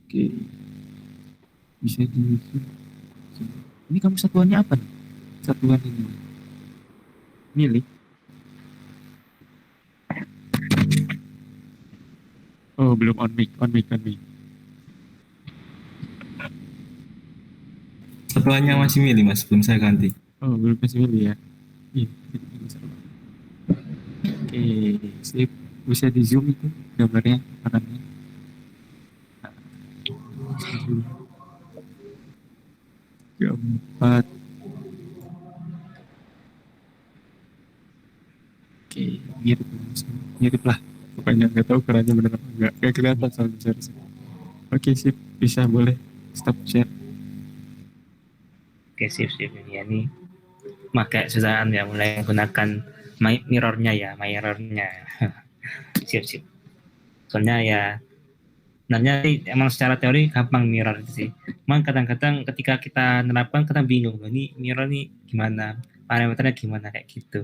Oke, bisa diisi. Ini kamu satuannya apa nih? Satuan ini. Milih. Oh, belum on mic, on mic, on mic. Satuannya masih milih mas, belum saya ganti. Oh, belum masih milih ya. Iya, Oke, sip. Bisa di zoom itu gambarnya, orangnya. Bisa zoom. Keempat. Oke, mirip. Mirip lah. Pokoknya nggak tahu ukurannya benar apa enggak. Kayak kelihatan soalnya besar. Oke, sip. Bisa, boleh. Stop share. Oke, sip ini ya nih. Maka sudah ya mulai menggunakan mirrornya. Sip. Soalnya ya sebenarnya emang secara teori gampang mirror itu sih. Cuman kadang-kadang ketika kita menerapkan kita bingung, ini mirror nih gimana, parameternya gimana kayak gitu.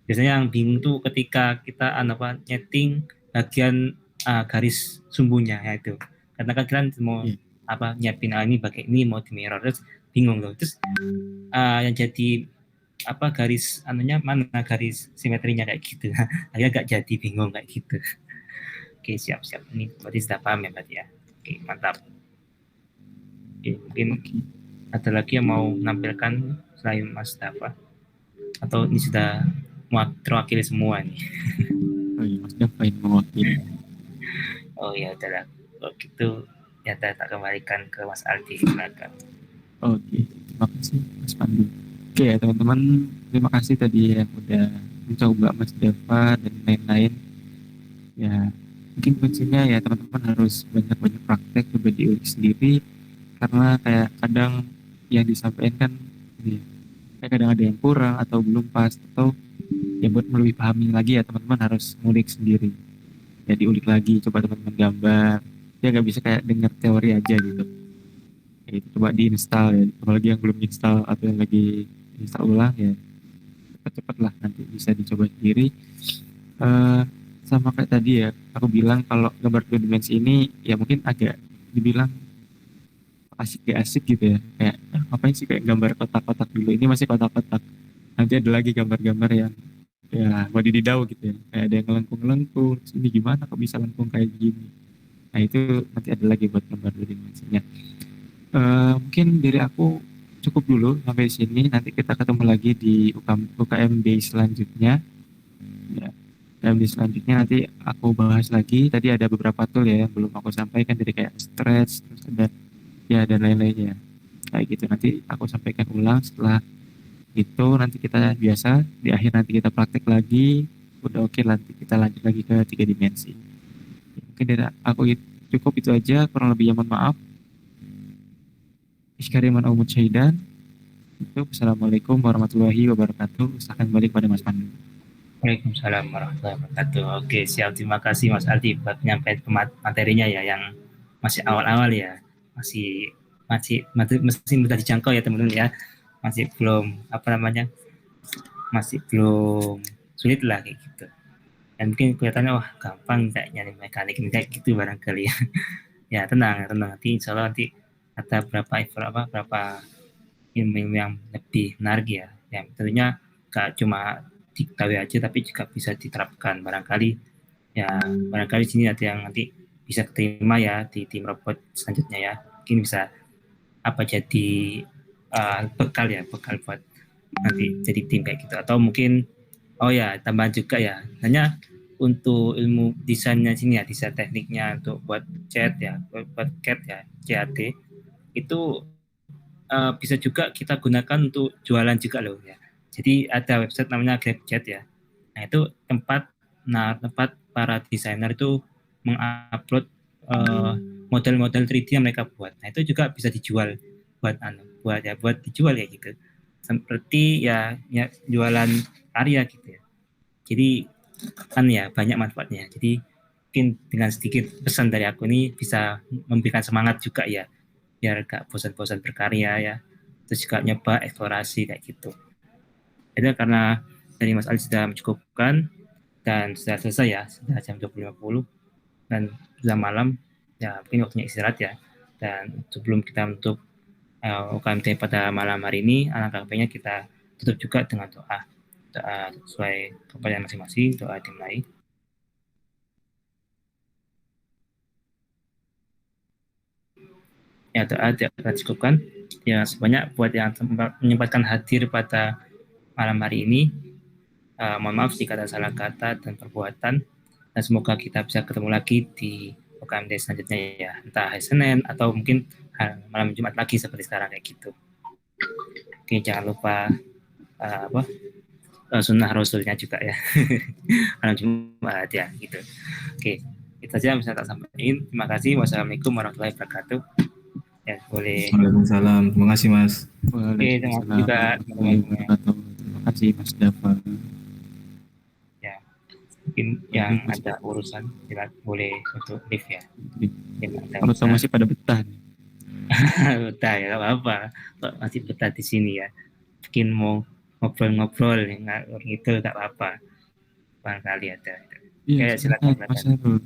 Biasanya yang bingung tuh ketika kita nyeting bagian garis sumbunya ya itu. Karena kan kita mau Iya. nyiapin ini pakai ini mau di mirror terus bingung loh. Terus yang jadi garis mana garis simetrinya kayak gitu. Agak gak jadi bingung kayak gitu. Oke, siap. Ini berarti sudah paham ya berarti ya. Oke, mantap. Oke, mungkin ada lagi yang mau menampilkan selain Mas Dafa? Atau ini sudah terwakili semua nih? Oh iya, Mas Dafa ini mewakili. Oh ya, udahlah. Kalau gitu, ya tak kembalikan ke Mas Aldi. Silakan. Oke, terima kasih Mas Pandu. Oke ya teman-teman, terima kasih tadi yang udah mencoba Mas Deva dan lain-lain. Ya, mungkin kuncinya ya teman-teman harus banyak-banyak praktek, coba diulik sendiri. Karena kayak kadang yang disampaikan kan, ini, kayak kadang ada yang kurang atau belum pas. Atau ya buat lebih pahami lagi ya teman-teman harus ngulik sendiri. Ya diulik lagi, coba teman-teman gambar. Ya nggak bisa kayak dengar teori aja gitu. Ya, itu coba diinstal ya, apalagi yang belum install atau yang lagi install ulang ya cepat-cepat lah nanti bisa dicoba sendiri. Eh, Sama kayak tadi ya aku bilang kalau gambar dua dimensi ini ya mungkin agak dibilang asik gak asik gitu ya, kayak ngapain sih kayak gambar kotak-kotak dulu, ini masih kotak-kotak, nanti ada lagi gambar-gambar yang ya wadididau gitu ya, kayak ada yang ngelengkung-ngelengkung, ini gimana kok bisa lengkung kayak gini. Nah itu nanti ada lagi buat gambar dua dimensinya. Mungkin dari aku cukup dulu sampai sini. Nanti kita ketemu lagi di UKMB selanjutnya. Ya, UKMB selanjutnya nanti aku bahas lagi. Tadi ada beberapa tool ya yang belum aku sampaikan, dari kayak stretch, terus ada ya dan lain-lainnya. Kayak gitu nanti aku sampaikan ulang setelah itu. Nanti kita biasa di akhir nanti kita praktek lagi. Udah oke, nanti kita lanjut lagi ke 3 dimensi. Mungkin dari aku cukup itu aja. Kurang lebihnya mohon maaf. Iskariman Umut Syahidan. Itu, Assalamualaikum warahmatullahi wabarakatuh. Usahakan balik pada Mas Pandu. Waalaikumsalam warahmatullahi wabarakatuh. Oke, siap. Terima kasih Mas Aldi buat penyampaian materinya ya yang masih awal-awal ya. Masih mudah dijangkau ya teman-teman ya. Masih belum masih belum sulit lah kayak gitu. Dan mungkin kelihatannya wah gampang kayaknya mekanik ini kayak gitu barangkali ya. Ya tenang. Nanti insya Allah nanti ada berapa ilmu yang lebih menarik ya. Yang tentunya gak cuma diketahui aja tapi juga bisa diterapkan barangkali sini ada yang nanti bisa keterima ya di tim robot selanjutnya ya, mungkin bisa jadi bekal buat nanti jadi tim kayak gitu, atau mungkin tambahan juga ya, hanya untuk ilmu desainnya sini ya, desain tekniknya untuk buat chat ya, buat CAD ya, CAD itu bisa juga kita gunakan untuk jualan juga loh ya. Jadi ada website namanya GrabChat ya. Nah itu tempat para desainer itu mengupload model-model 3D yang mereka buat. Nah itu juga bisa dijual buat dijual ya gitu. Seperti ya jualan karya gitu ya. Jadi kan ya banyak manfaatnya. Jadi mungkin dengan sedikit pesan dari aku ini bisa memberikan semangat juga ya, biar gak bosan-bosan berkarya ya, terus juga nyoba eksplorasi kayak gitu. Itu karena dari Mas Ali sudah mencukupkan dan sudah selesai ya, sudah jam 20.50 dan sudah malam ya, mungkin waktunya istirahat ya. Dan sebelum kita menutup UKMT pada malam hari ini, alangkah baiknya kita tutup juga dengan doa sesuai kepercayaan masing-masing, doa dimulai. Ya, doa kita cukupkan ya, sebanyak buat yang menyempatkan hadir pada malam hari ini. Mohon maaf jika ada salah kata dan perbuatan, dan semoga kita bisa ketemu lagi di UKMD selanjutnya ya, entah hari Senin atau mungkin malam Jumat lagi seperti sekarang kayak gitu. Oke, jangan lupa sunnah rasulnya juga ya. Malam Jumat ya gitu. Oke, itu saja yang bisa tak sampaikan. Terima kasih. Wassalamualaikum warahmatullahi wabarakatuh. Ya, boleh. Waalaikumsalam. Terima kasih Mas. Terima kasih juga teman-teman. Terima kasih Mas Dava. Ya, mungkin yang ada urusan boleh untuk live ya. Kalau tahu masih pada betah nih. Betah ya, nggak apa-apa. Kok masih betah di sini ya. Mungkin mau ngobrol-ngobrol, nggak gitu nggak apa-apa. Barangkali ada. Iya, Silakan. Mas Herul.